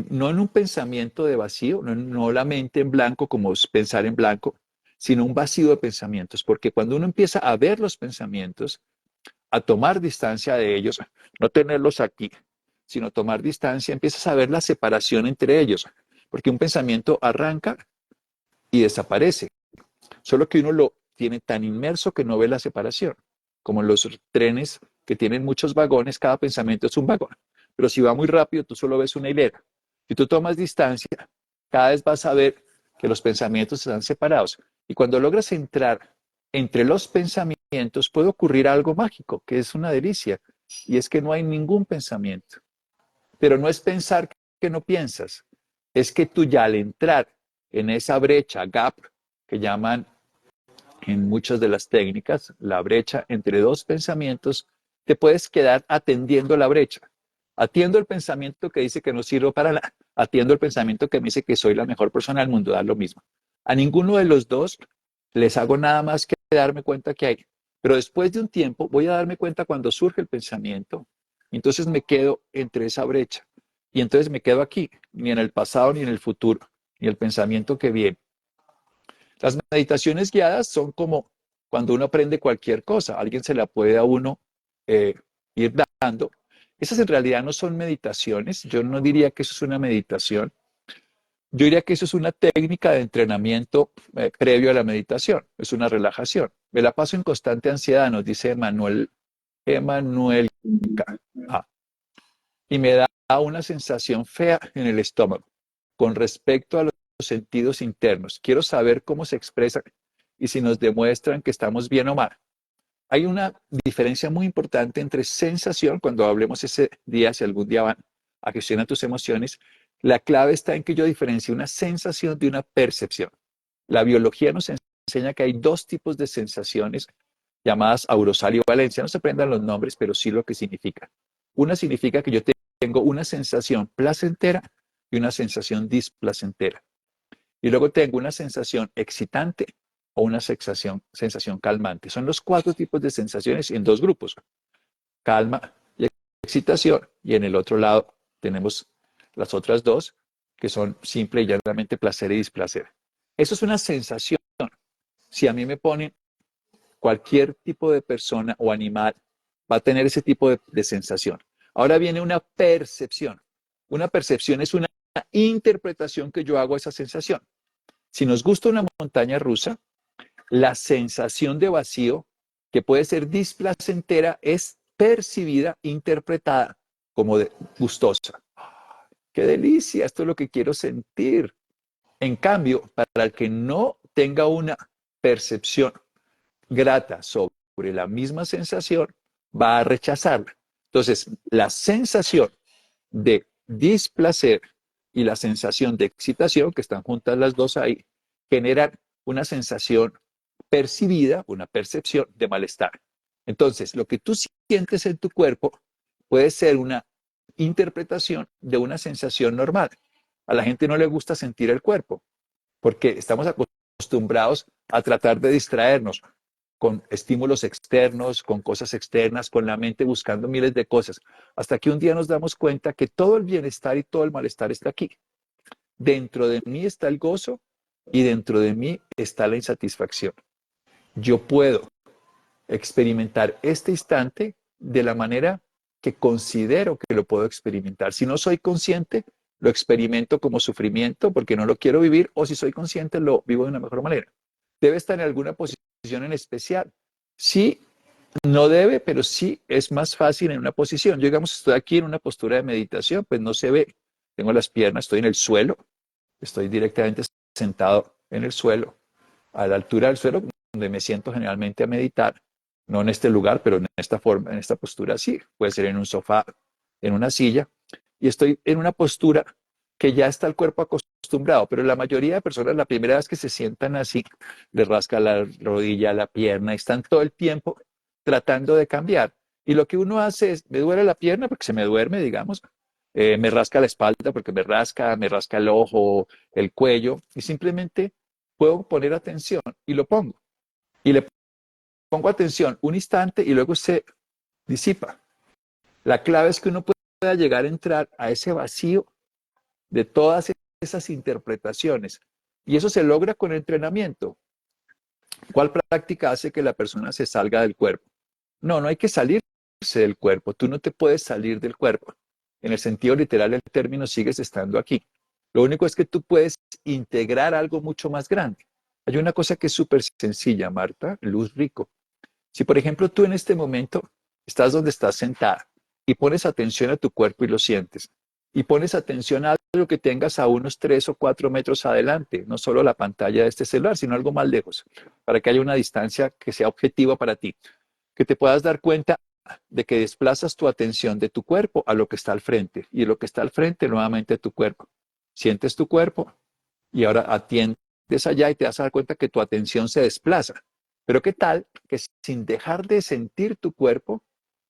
no en un pensamiento de vacío, no la mente en blanco como es pensar en blanco, sino un vacío de pensamientos, porque cuando uno empieza a ver los pensamientos, a tomar distancia de ellos, no tenerlos aquí, sino tomar distancia, empiezas a ver la separación entre ellos, porque un pensamiento arranca y desaparece, solo que uno lo tiene tan inmerso que no ve la separación, como los trenes que tienen muchos vagones, cada pensamiento es un vagón, pero si va muy rápido tú solo ves una hilera. Si tú tomas distancia, cada vez vas a ver que los pensamientos están separados. Y cuando logras entrar entre los pensamientos, puede ocurrir algo mágico, que es una delicia, y es que no hay ningún pensamiento. Pero no es pensar que no piensas, es que tú ya al entrar en esa brecha, gap, que llaman en muchas de las técnicas, la brecha entre dos pensamientos, te puedes quedar atendiendo la brecha. Atiendo el pensamiento que dice que no sirvo para nada, atiendo el pensamiento que me dice que soy la mejor persona del mundo, da lo mismo. A ninguno de los dos les hago nada más que darme cuenta que hay. Pero después de un tiempo voy a darme cuenta cuando surge el pensamiento. Entonces me quedo entre esa brecha. Y entonces me quedo aquí, ni en el pasado ni en el futuro, ni el pensamiento que viene. Las meditaciones guiadas son como cuando uno aprende cualquier cosa, alguien se la puede a uno eh, ir dando. Esas en realidad no son meditaciones, yo no diría que eso es una meditación, yo diría que eso es una técnica de entrenamiento previo a la meditación, es una relajación. Me la paso en constante ansiedad, nos dice Emanuel K. Y me da una sensación fea en el estómago con respecto a los sentidos internos. Quiero saber cómo se expresan y si nos demuestran que estamos bien o mal. Hay una diferencia muy importante entre sensación, cuando hablemos ese día, si algún día van a gestionar tus emociones, la clave está en que yo diferencie una sensación de una percepción. La biología nos enseña que hay dos tipos de sensaciones llamadas aurosal y valencia. No se aprendan los nombres, pero sí lo que significa. Una significa que yo tengo una sensación placentera y una sensación displacentera. Y luego tengo una sensación excitante o una sensación calmante. Son los 4 tipos de sensaciones en 2 grupos, calma y excitación. Y en el otro lado tenemos las otras 2, que son simple y llanamente placer y displacer. Eso es una sensación. Si a mí me ponen cualquier tipo de persona o animal, va a tener ese tipo de sensación. Ahora viene una percepción. Una percepción es una interpretación que yo hago a esa sensación. Si nos gusta una montaña rusa, la sensación de vacío, que puede ser displacentera, es percibida, interpretada como gustosa. ¡Qué delicia! Esto es lo que quiero sentir. En cambio, para el que no tenga una percepción grata sobre la misma sensación, va a rechazarla. Entonces, la sensación de displacer y la sensación de excitación, que están juntas las dos ahí, generan una sensación percibida, una percepción de malestar. Entonces, lo que tú sientes en tu cuerpo puede ser una interpretación de una sensación normal. A la gente no le gusta sentir el cuerpo porque estamos acostumbrados a tratar de distraernos con estímulos externos, con cosas externas, con la mente buscando miles de cosas, hasta que un día nos damos cuenta que todo el bienestar y todo el malestar está aquí. Dentro de mí está el gozo y dentro de mí está la insatisfacción. Yo puedo experimentar este instante de la manera que considero que lo puedo experimentar. Si no soy consciente, lo experimento como sufrimiento porque no lo quiero vivir, o si soy consciente, lo vivo de una mejor manera. ¿Debe estar en alguna posición en especial? Sí, no debe, pero sí es más fácil en una posición. Yo, digamos, estoy aquí en una postura de meditación, pues no se ve. Tengo las piernas, estoy en el suelo, estoy directamente sentado en el suelo, a la altura del suelo, donde me siento generalmente a meditar. No en este lugar, pero en esta forma, en esta postura sí. Puede ser en un sofá, en una silla. y estoy en una postura que ya está el cuerpo acostumbrado, pero la mayoría de personas la primera vez que se sientan así, les rasca la rodilla, la pierna, y están todo el tiempo tratando de cambiar. Y lo que uno hace es, me duele la pierna porque se me duerme, digamos, me rasca la espalda porque me rasca el ojo, el cuello, y simplemente puedo poner atención y lo pongo. Y le pongo atención un instante y luego se disipa. La clave es que uno pueda llegar a entrar a ese vacío de todas esas interpretaciones. Y eso se logra con entrenamiento. ¿Cuál práctica hace que la persona se salga del cuerpo? No, no hay que salirse del cuerpo. Tú no te puedes salir del cuerpo. En el sentido literal del término, sigues estando aquí. Lo único es que tú puedes integrar algo mucho más grande. Hay una cosa que es súper sencilla, Marta, Luz Rico. Si, por ejemplo, tú en este momento estás donde estás sentada y pones atención a tu cuerpo y lo sientes, y pones atención a algo que tengas a unos 3 o 4 metros adelante, no solo la pantalla de este celular, sino algo más lejos, para que haya una distancia que sea objetiva para ti, que te puedas dar cuenta de que desplazas tu atención de tu cuerpo a lo que está al frente y de lo que está al frente nuevamente a tu cuerpo. Sientes tu cuerpo y ahora atiendes allá y te das a dar cuenta que tu atención se desplaza. Pero ¿qué tal que sin dejar de sentir tu cuerpo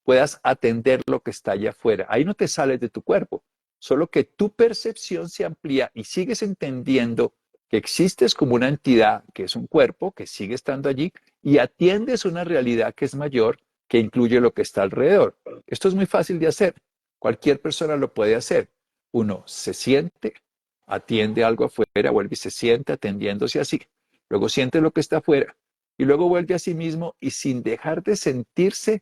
puedas atender lo que está allá afuera? Ahí no te sales de tu cuerpo, solo que tu percepción se amplía y sigues entendiendo que existes como una entidad que es un cuerpo, que sigue estando allí y atiendes una realidad que es mayor, que incluye lo que está alrededor. Esto es muy fácil de hacer. Cualquier persona lo puede hacer. Uno se siente, atiende algo afuera, vuelve y se siente atendiéndose así. Luego siente lo que está afuera y luego vuelve a sí mismo y sin dejar de sentirse,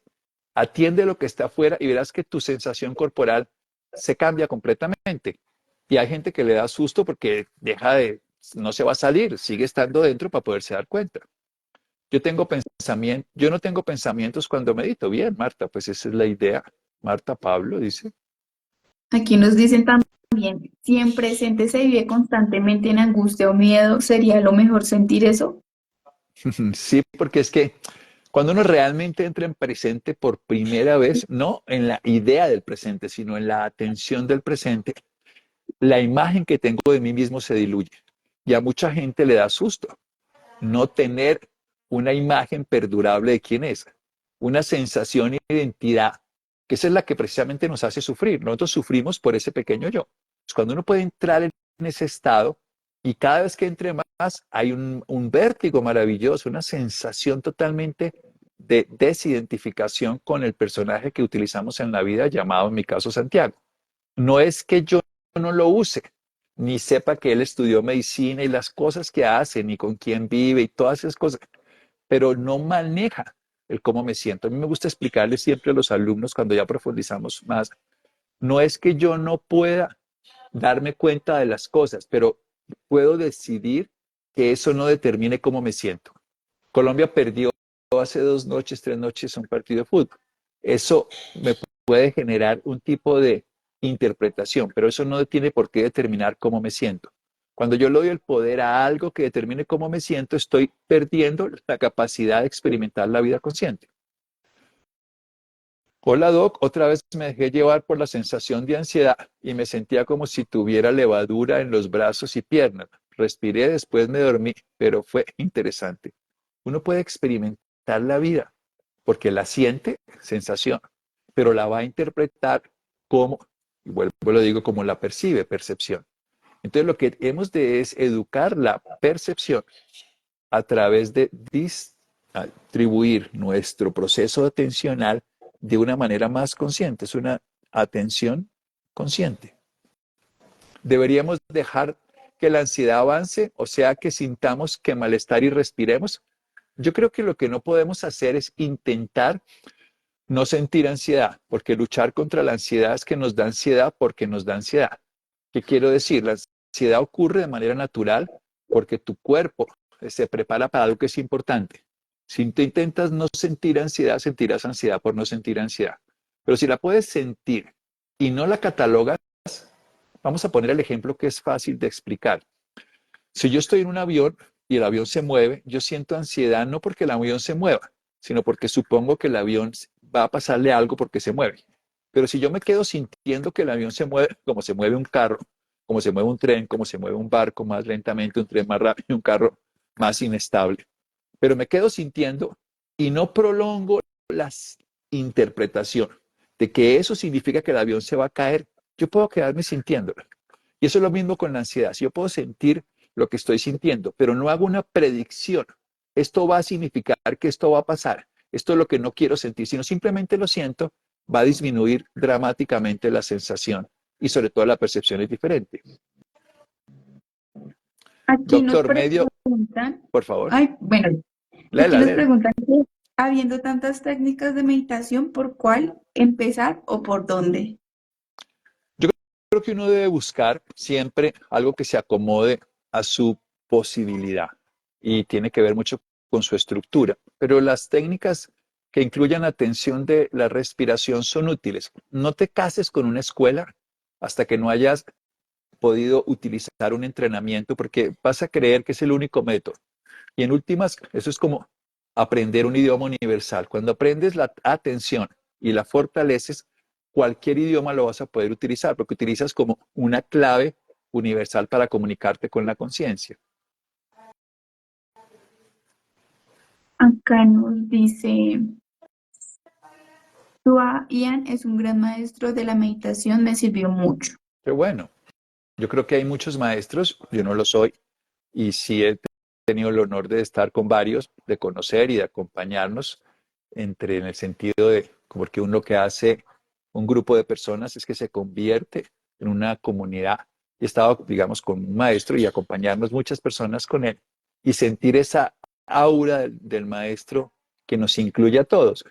atiende lo que está afuera y verás que tu sensación corporal se cambia completamente. Y hay gente que le da susto porque no se va a salir, sigue estando dentro para poderse dar cuenta. Yo no tengo pensamientos cuando medito. Bien, Marta, pues esa es la idea. Marta Pablo dice. Aquí nos dicen también, si en presente se vive constantemente en angustia o miedo, ¿sería lo mejor sentir eso? Sí, porque es que cuando uno realmente entra en presente por primera vez, no en la idea del presente, sino en la atención del presente, la imagen que tengo de mí mismo se diluye. Y a mucha gente le da susto no tener una imagen perdurable de quién es, una sensación de identidad, que esa es la que precisamente nos hace sufrir. Nosotros sufrimos por ese pequeño yo. Pues cuando uno puede entrar en ese estado y cada vez que entre más hay un vértigo maravilloso, una sensación totalmente de desidentificación con el personaje que utilizamos en la vida, llamado en mi caso Santiago. No es que yo no lo use, ni sepa que él estudió medicina y las cosas que hace, ni con quién vive y todas esas cosas, pero no maneja el cómo me siento. A mí me gusta explicarle siempre a los alumnos cuando ya profundizamos más, no es que yo no pueda darme cuenta de las cosas, pero puedo decidir que eso no determine cómo me siento. Colombia perdió hace 2 noches, 3 noches un partido de fútbol. Eso me puede generar un tipo de interpretación, pero eso no tiene por qué determinar cómo me siento. Cuando yo le doy el poder a algo que determine cómo me siento, estoy perdiendo la capacidad de experimentar la vida consciente. Hola Doc, otra vez me dejé llevar por la sensación de ansiedad y me sentía como si tuviera levadura en los brazos y piernas. Respiré, después me dormí, pero fue interesante. Uno puede experimentar la vida porque la siente, sensación, pero la va a interpretar como, y vuelvo lo digo, como la percibe, percepción. Entonces lo que hemos de es educar la percepción a través de distribuir nuestro proceso atencional de una manera más consciente. Es una atención consciente. Deberíamos dejar que la ansiedad avance, o sea, que sintamos que malestar y respiremos. Yo creo que lo que no podemos hacer es intentar no sentir ansiedad, porque luchar contra la ansiedad es que nos da ansiedad porque nos da ansiedad. ¿Qué quiero decir? La ansiedad ocurre de manera natural porque tu cuerpo se prepara para algo que es importante. Si tú intentas no sentir ansiedad, sentirás ansiedad por no sentir ansiedad. Pero si la puedes sentir y no la catalogas, vamos a poner el ejemplo que es fácil de explicar. Si yo estoy en un avión y el avión se mueve, yo siento ansiedad no porque el avión se mueva, sino porque supongo que el avión va a pasarle algo porque se mueve. Pero si yo me quedo sintiendo que el avión se mueve como se mueve un carro, como se mueve un tren, como se mueve un barco más lentamente, un tren más rápido, un carro más inestable, pero me quedo sintiendo y no prolongo la interpretación de que eso significa que el avión se va a caer, yo puedo quedarme sintiéndolo. Y eso es lo mismo con la ansiedad. Si yo puedo sentir lo que estoy sintiendo, pero no hago una predicción, esto va a significar que esto va a pasar, esto es lo que no quiero sentir, sino simplemente lo siento, va a disminuir dramáticamente la sensación y sobre todo la percepción es diferente. Aquí nos Doctor Medio, preguntan, por favor, ay, bueno, aquí léela, nos léela. preguntan que, habiendo tantas técnicas de meditación, ¿por cuál empezar o por dónde? Yo creo que uno debe buscar siempre algo que se acomode a su posibilidad y tiene que ver mucho con su estructura. Pero las técnicas que incluyan atención de la respiración son útiles. No te cases con una escuela hasta que no hayas podido utilizar un entrenamiento porque vas a creer que es el único método. Y en últimas, eso es como aprender un idioma universal. Cuando aprendes la atención y la fortaleces, cualquier idioma lo vas a poder utilizar porque utilizas como una clave universal para comunicarte con la conciencia. Acá nos dice, Ian es un gran maestro de la meditación, me sirvió mucho. Pero bueno, yo creo que hay muchos maestros, yo no lo soy, y sí he tenido el honor de estar con varios, de conocer y de acompañarnos en el sentido de, porque uno lo que hace un grupo de personas es que se convierte en una comunidad. He estado, digamos, con un maestro y acompañarnos muchas personas con él y sentir esa aura del maestro que nos incluye a todos.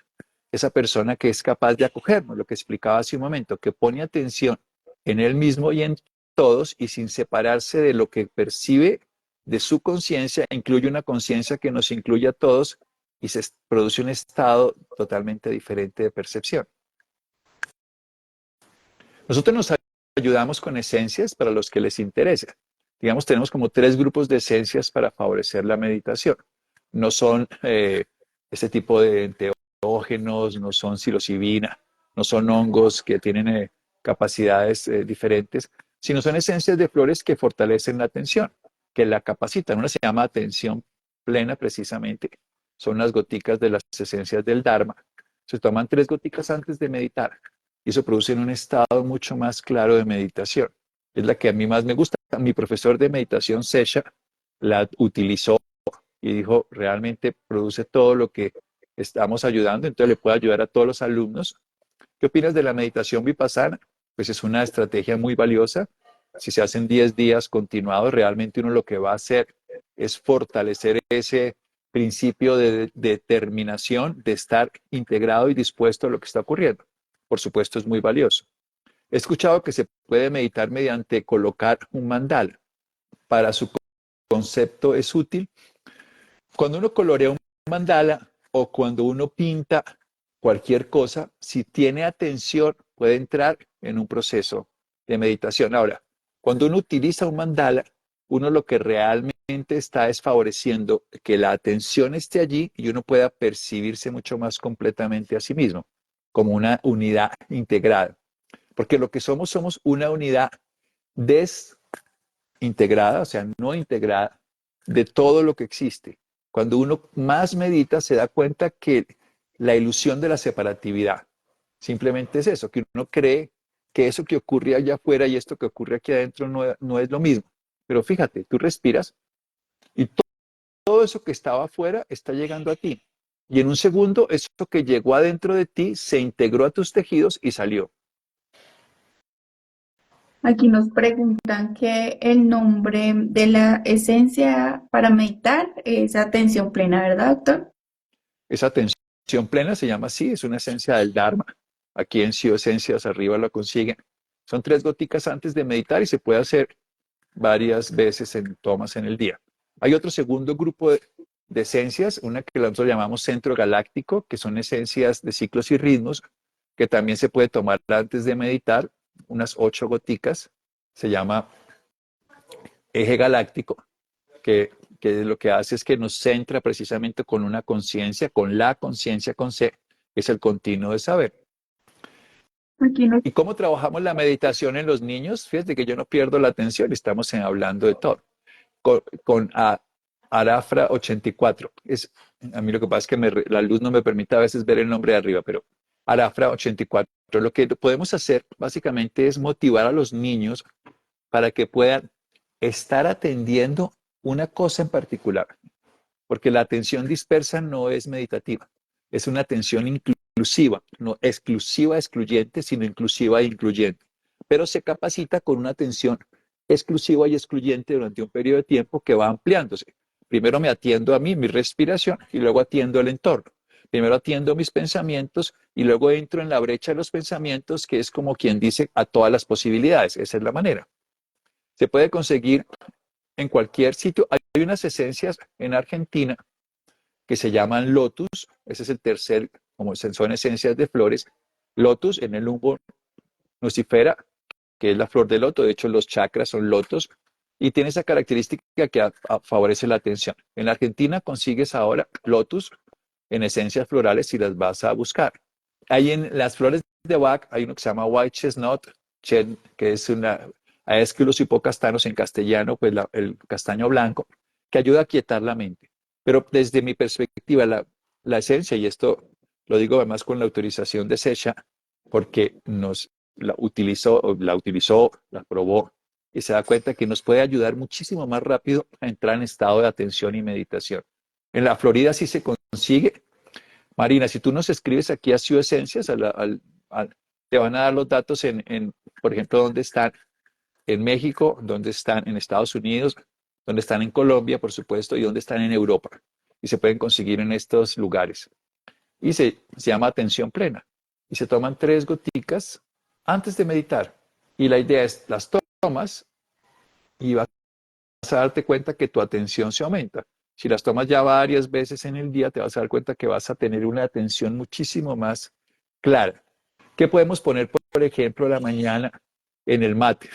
Esa persona que es capaz de acogernos, lo que explicaba hace un momento, que pone atención en él mismo y en todos y sin separarse de lo que percibe de su conciencia, incluye una conciencia que nos incluye a todos y se produce un estado totalmente diferente de percepción. Nosotros nos ayudamos con esencias para los que les interesa. Digamos, tenemos como 3 grupos de esencias para favorecer la meditación. No son este tipo de enteógenos, no son psilocibina, no son hongos que tienen capacidades diferentes, sino son esencias de flores que fortalecen la atención, que la capacitan. Una se llama atención plena precisamente. Son las goticas de las esencias del Dharma. Se toman 3 goticas antes de meditar y eso produce un estado mucho más claro de meditación. Es la que a mí más me gusta. Mi profesor de meditación, Sesha, la utilizó y dijo, realmente produce todo lo que estamos ayudando, entonces le puede ayudar a todos los alumnos. ¿Qué opinas de la meditación vipassana? Pues es una estrategia muy valiosa. Si se hacen 10 días continuados, realmente uno lo que va a hacer es fortalecer ese principio de determinación, de estar integrado y dispuesto a lo que está ocurriendo. Por supuesto, es muy valioso. He escuchado que se puede meditar mediante colocar un mandala. Para su concepto es útil. Cuando uno colorea un mandala o cuando uno pinta cualquier cosa, si tiene atención, puede entrar en un proceso de meditación. Ahora, cuando uno utiliza un mandala, uno lo que realmente está es favoreciendo que la atención esté allí y uno pueda percibirse mucho más completamente a sí mismo, como una unidad integrada. Porque lo que somos una unidad desintegrada, o sea, no integrada, de todo lo que existe. Cuando uno más medita, se da cuenta que la ilusión de la separatividad simplemente es eso, que uno cree que eso que ocurre allá afuera y esto que ocurre aquí adentro no es lo mismo. Pero fíjate, tú respiras y todo eso que estaba afuera está llegando a ti. Y en un segundo, eso que llegó adentro de ti se integró a tus tejidos y salió. Aquí nos preguntan que el nombre de la esencia para meditar es atención plena, ¿verdad, doctor? Esa atención plena se llama así, es una esencia del Dharma. Aquí en Cio Esencias arriba lo consiguen. Son 3 goticas antes de meditar y se puede hacer varias veces en tomas en el día. Hay otro segundo grupo de esencias, una que nosotros llamamos centro galáctico, que son esencias de ciclos y ritmos, que también se puede tomar antes de meditar, unas 8 goticas. Se llama eje galáctico, que lo que hace es que nos centra precisamente con una conciencia, con la conciencia con C, que es el continuo de saber. Aquí no. ¿Y cómo trabajamos la meditación en los niños? Fíjate que yo no pierdo la atención, estamos hablando de todo. Con Arafra 84. A mí lo que pasa es que la luz no me permite a veces ver el nombre de arriba, pero Arafra 84. Lo que podemos hacer básicamente es motivar a los niños para que puedan estar atendiendo una cosa en particular, porque la atención dispersa no es meditativa, es una atención inclusiva, no exclusiva, excluyente, sino inclusiva e incluyente, pero se capacita con una atención exclusiva y excluyente durante un periodo de tiempo que va ampliándose. Primero me atiendo a mí, mi respiración, y luego atiendo el entorno. Primero atiendo mis pensamientos y luego entro en la brecha de los pensamientos, que es como quien dice a todas las posibilidades. Esa es la manera. Se puede conseguir en cualquier sitio. Hay unas esencias en Argentina que se llaman lotus. Ese es el tercer, como son esencias de flores. Lotus en el lumbo nucifera, que es la flor de loto. De hecho, los chakras son lotos y tiene esa característica que favorece la atención. En Argentina consigues ahora lotus en esencias florales si las vas a buscar. Hay en las flores de Bach, hay uno que se llama White Chestnut, que es una Aesculus hipocastanos en castellano, pues el castaño blanco, que ayuda a quietar la mente. Pero desde mi perspectiva, la esencia, y esto lo digo además con la autorización de Secha, porque la probó y se da cuenta que nos puede ayudar muchísimo más rápido a entrar en estado de atención y meditación. En la Florida sí se consigue. Marina, si tú nos escribes aquí a Ciudad Esencias, te van a dar los datos por ejemplo, dónde están en México, dónde están en Estados Unidos, dónde están en Colombia, por supuesto, y dónde están en Europa. Y se pueden conseguir en estos lugares. Y se llama atención plena. Y se toman 3 goticas antes de meditar. Y la idea es, las tomas y vas a darte cuenta que tu atención se aumenta. Si las tomas ya varias veces en el día, te vas a dar cuenta que vas a tener una atención muchísimo más clara. ¿Qué podemos poner, por ejemplo, a la mañana en el mate?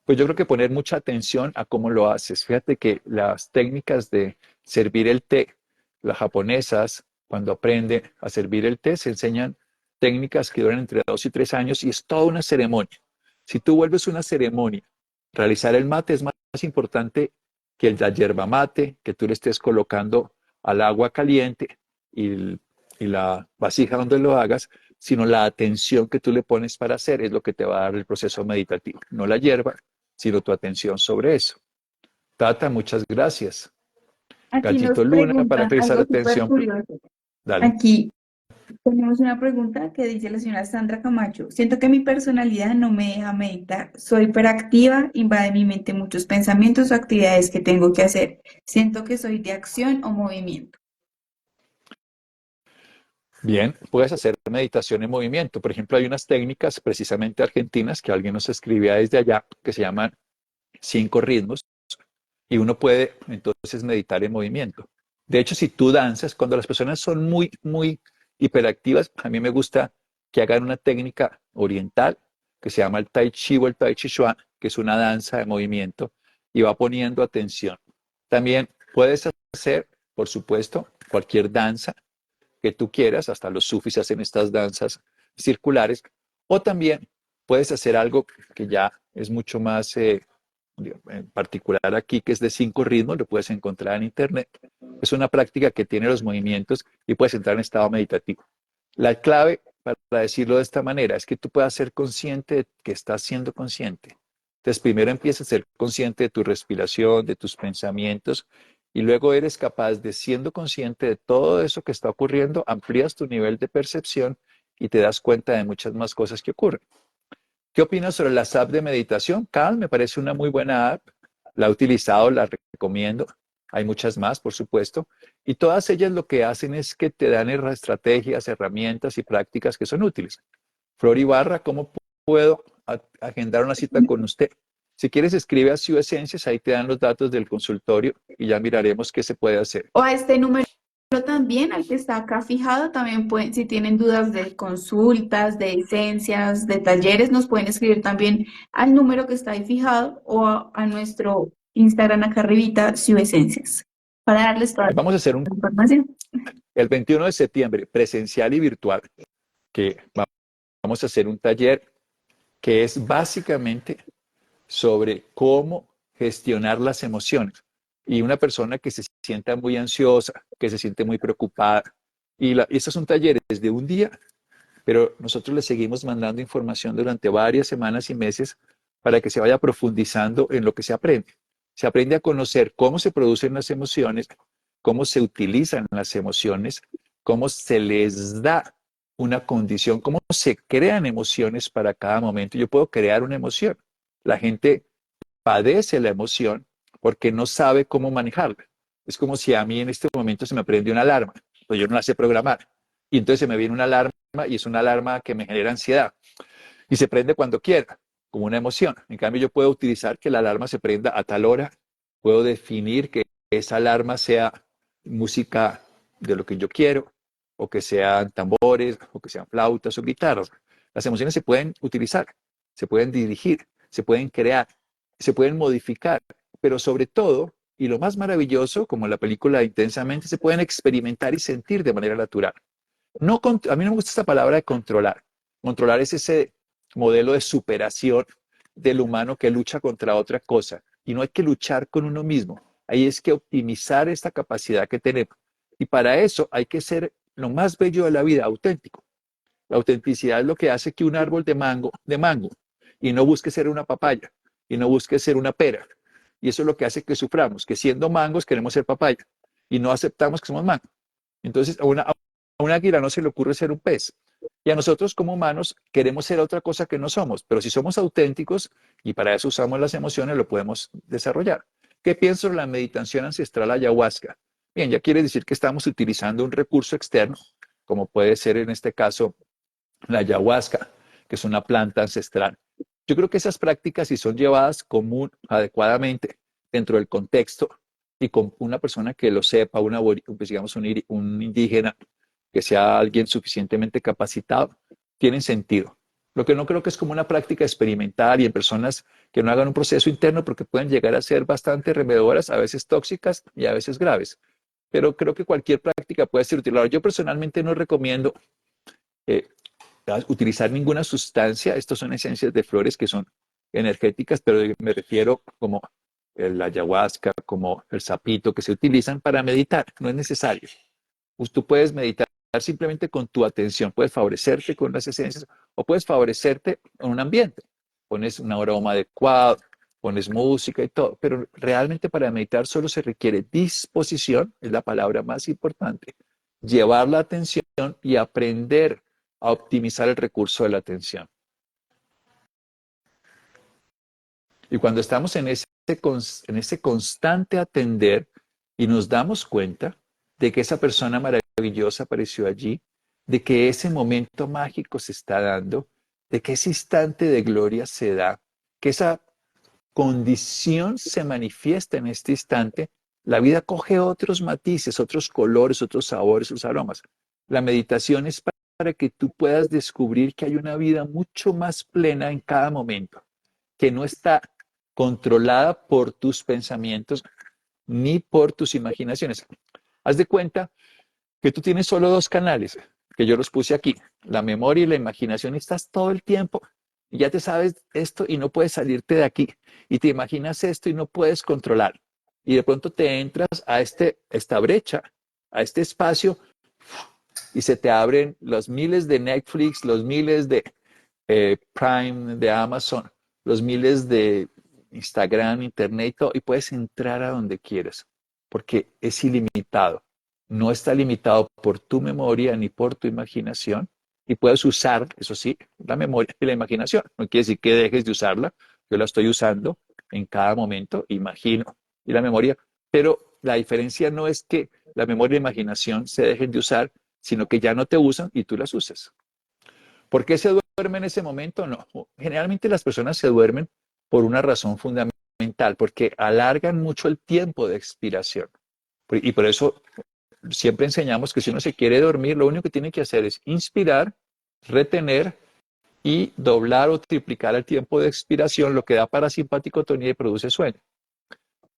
Pues yo creo que poner mucha atención a cómo lo haces. Fíjate que las técnicas de servir el té, las japonesas, cuando aprenden a servir el té, se enseñan técnicas que duran entre 2 y 3 años y es toda una ceremonia. Si tú vuelves una ceremonia, realizar el mate es más importante que la yerba mate, que tú le estés colocando al agua caliente y, y la vasija donde lo hagas, sino la atención que tú le pones para hacer es lo que te va a dar el proceso meditativo, no la hierba, sino tu atención sobre eso. Tata, muchas gracias. Aquí nos Gallito Luna, para preguntan prestar algo súper atención. curioso. Dale. Aquí tenemos una pregunta que dice la señora Sandra Camacho. Siento que mi personalidad no me deja meditar. Soy hiperactiva, invade mi mente muchos pensamientos o actividades que tengo que hacer. Siento que soy de acción o movimiento. Bien, puedes hacer meditación en movimiento. Por ejemplo, hay unas técnicas precisamente argentinas que alguien nos escribía desde allá que se llaman 5 ritmos y uno puede entonces meditar en movimiento. De hecho, si tú danzas, cuando las personas son muy, muy hiperactivas, a mí me gusta que hagan una técnica oriental que se llama el Tai Chi o el Tai Chi Chuan, que es una danza de movimiento y va poniendo atención. También puedes hacer, por supuesto, cualquier danza que tú quieras, hasta los sufis hacen estas danzas circulares, o también puedes hacer algo que ya es mucho más en particular aquí, que es de 5 ritmos, lo puedes encontrar en internet. Es una práctica que tiene los movimientos y puedes entrar en estado meditativo. La clave, para decirlo de esta manera, es que tú puedas ser consciente de que estás siendo consciente. Entonces, primero empiezas a ser consciente de tu respiración, de tus pensamientos, y luego eres capaz de, siendo consciente de todo eso que está ocurriendo, amplías tu nivel de percepción y te das cuenta de muchas más cosas que ocurren. ¿Qué opinas sobre las apps de meditación? Calm me parece una muy buena app. La he utilizado, la recomiendo. Hay muchas más, por supuesto. Y todas ellas lo que hacen es que te dan estrategias, herramientas y prácticas que son útiles. Flor Ibarra, ¿cómo puedo agendar una cita con usted? Si quieres, escribe a Ciudad Esencias, ahí te dan los datos del consultorio y ya miraremos qué se puede hacer. O a este número también, al que está acá fijado, también pueden, si tienen dudas de consultas, de esencias, de talleres, nos pueden escribir también al número que está ahí fijado o a nuestro Instagram acá arribita, Esencias, para darles toda Vamos a hacer la información. el 21 de septiembre, presencial y virtual, que vamos a hacer un taller que es básicamente sobre cómo gestionar las emociones. Y una persona que se sienta muy ansiosa, que se siente muy preocupada. Y estos son talleres de un día, pero nosotros le seguimos mandando información durante varias semanas y meses para que se vaya profundizando en lo que se aprende. Se aprende a conocer cómo se producen las emociones, cómo se utilizan las emociones, cómo se les da una condición, cómo se crean emociones para cada momento. Yo puedo crear una emoción. La gente padece la emoción porque no sabe cómo manejarla. Es como si a mí en este momento se me prende una alarma, pero yo no la sé programar. Y entonces se me viene una alarma y es una alarma que me genera ansiedad. Y se prende cuando quiera, como una emoción. En cambio, yo puedo utilizar que la alarma se prenda a tal hora. Puedo definir que esa alarma sea música de lo que yo quiero, o que sean tambores, o que sean flautas o guitarras. Las emociones se pueden utilizar, se pueden dirigir, se pueden crear, se pueden modificar, pero sobre todo, y lo más maravilloso, como en la película Intensamente, se pueden experimentar y sentir de manera natural. No, a mí no me gusta esta palabra de controlar. Controlar es ese modelo de superación del humano que lucha contra otra cosa. Y no hay que luchar con uno mismo. Ahí es que optimizar esta capacidad que tenemos. Y para eso hay que ser lo más bello de la vida, auténtico. La autenticidad es lo que hace que un árbol de mango, y no busque ser una papaya, y no busque ser una pera. Y eso es lo que hace que suframos, que siendo mangos queremos ser papaya, y no aceptamos que somos mangos. Entonces, a un águila no se le ocurre ser un pez. Y a nosotros como humanos queremos ser otra cosa que no somos, pero si somos auténticos y para eso usamos las emociones, lo podemos desarrollar. ¿Qué pienso de la meditación ancestral ayahuasca? Bien, ya quiere decir que estamos utilizando un recurso externo, como puede ser en este caso la ayahuasca, que es una planta ancestral. Yo creo que esas prácticas, si son llevadas común, adecuadamente dentro del contexto y con una persona que lo sepa, pues digamos un indígena, que sea alguien suficientemente capacitado, tienen sentido. Lo que no creo que es como una práctica experimental y en personas que no hagan un proceso interno porque pueden llegar a ser bastante remedoras, a veces tóxicas y a veces graves. Pero creo que cualquier práctica puede ser útil. Ahora, yo personalmente no recomiendo eh, utilizar ninguna sustancia. Estos son esencias de flores que son energéticas, pero me refiero como el ayahuasca, como el sapito, que se utilizan para meditar. No es necesario. Pues tú puedes meditar simplemente con tu atención, puedes favorecerte con las esencias o puedes favorecerte en un ambiente. Pones un aroma adecuado, pones música y todo, pero realmente para meditar solo se requiere disposición, es la palabra más importante, llevar la atención y aprender a optimizar el recurso de la atención. Y cuando estamos en ese constante atender y nos damos cuenta de que esa persona maravillosa apareció allí, de que ese momento mágico se está dando, de que ese instante de gloria se da, que esa condición se manifiesta en este instante, la vida coge otros matices, otros colores, otros sabores, otros aromas. La meditación es para que tú puedas descubrir que hay una vida mucho más plena en cada momento, que no está controlada por tus pensamientos ni por tus imaginaciones. Haz de cuenta que tú tienes solo dos canales, que yo los puse aquí, la memoria y la imaginación, y estás todo el tiempo y ya te sabes esto y no puedes salirte de aquí, y te imaginas esto y no puedes controlar. Y de pronto te entras a esta brecha, a este espacio, y se te abren los miles de Netflix, los miles de Prime, de Amazon, los miles de Instagram, Internet y todo, y puedes entrar a donde quieras, porque es ilimitado. No está limitado por tu memoria ni por tu imaginación, y puedes usar, eso sí, la memoria y la imaginación. No quiere decir que dejes de usarla, yo la estoy usando en cada momento, imagino, y la memoria, pero la diferencia no es que la memoria y la imaginación se dejen de usar, sino que ya no te usan y tú las usas. ¿Por qué se duerme en ese momento? No. Generalmente las personas se duermen por una razón fundamental, porque alargan mucho el tiempo de expiración. Y por eso siempre enseñamos que si uno se quiere dormir, lo único que tiene que hacer es inspirar, retener y doblar o triplicar el tiempo de expiración, lo que da parasimpaticotonía y produce sueño.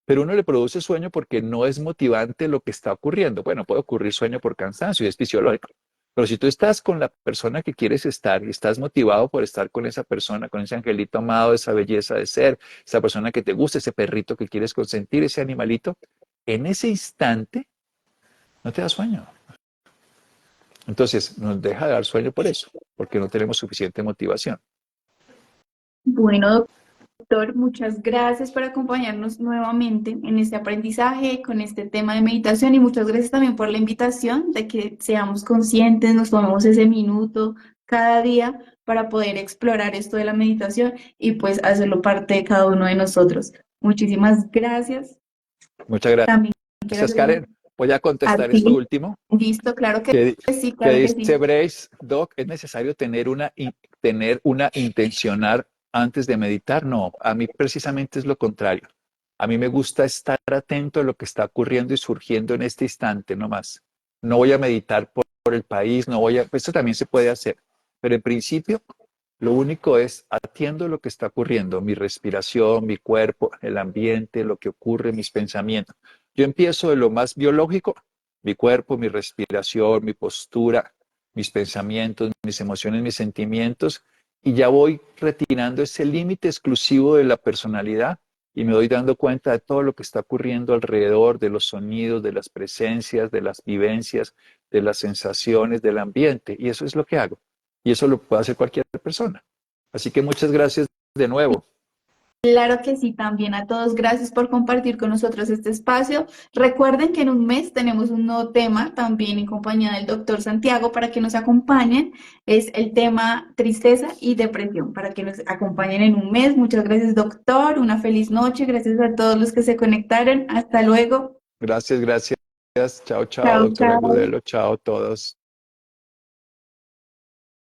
Pero uno le produce sueño porque no es motivante lo que está ocurriendo. Bueno, puede ocurrir sueño por cansancio y es fisiológico, Pero si tú estás con la persona que quieres estar y estás motivado por estar con esa persona, con ese angelito amado, esa belleza de ser, esa persona que te gusta, ese perrito que quieres consentir, ese animalito, en ese instante no te da sueño. Entonces, nos deja de dar sueño por eso, porque no tenemos suficiente motivación. Bueno, doctor, muchas gracias por acompañarnos nuevamente en este aprendizaje con este tema de meditación y muchas gracias también por la invitación de que seamos conscientes, nos tomemos ese minuto cada día para poder explorar esto de la meditación y pues hacerlo parte de cada uno de nosotros. Muchísimas gracias. Muchas También quiero gracias, hacer Karen. Voy a a contestar esto ti. último. Listo, claro que Que, sí, que claro que dice sí. Brace, Doc, ¿es necesario tener una intencional antes de meditar? No, a mí precisamente es lo contrario. A mí me gusta estar atento a lo que está ocurriendo y surgiendo en este instante, no más. No voy a meditar por el país, no voy a, esto también se puede hacer, pero en principio lo único es atiendo lo que está ocurriendo, mi respiración, mi cuerpo, el ambiente, lo que ocurre, mis pensamientos. Yo empiezo de lo más biológico, mi cuerpo, mi respiración, mi postura, mis pensamientos, mis emociones, mis sentimientos, y ya voy retirando ese límite exclusivo de la personalidad y me doy dando cuenta de todo lo que está ocurriendo alrededor, de los sonidos, de las presencias, de las vivencias, de las sensaciones, del ambiente. Y eso es lo que hago. Y eso lo puede hacer cualquier persona. Así que muchas gracias de nuevo. Claro que sí, también a todos. Gracias por compartir con nosotros este espacio. Recuerden que en un mes tenemos un nuevo tema, también en compañía del doctor Santiago, para que nos acompañen. Es el tema tristeza y depresión, para que nos acompañen en un mes. Muchas gracias, doctor. Una feliz noche. Gracias a todos los que se conectaron. Hasta luego. Gracias, gracias. Chao, chao, Chao, doctora chao. Agudelo. Chao a todos.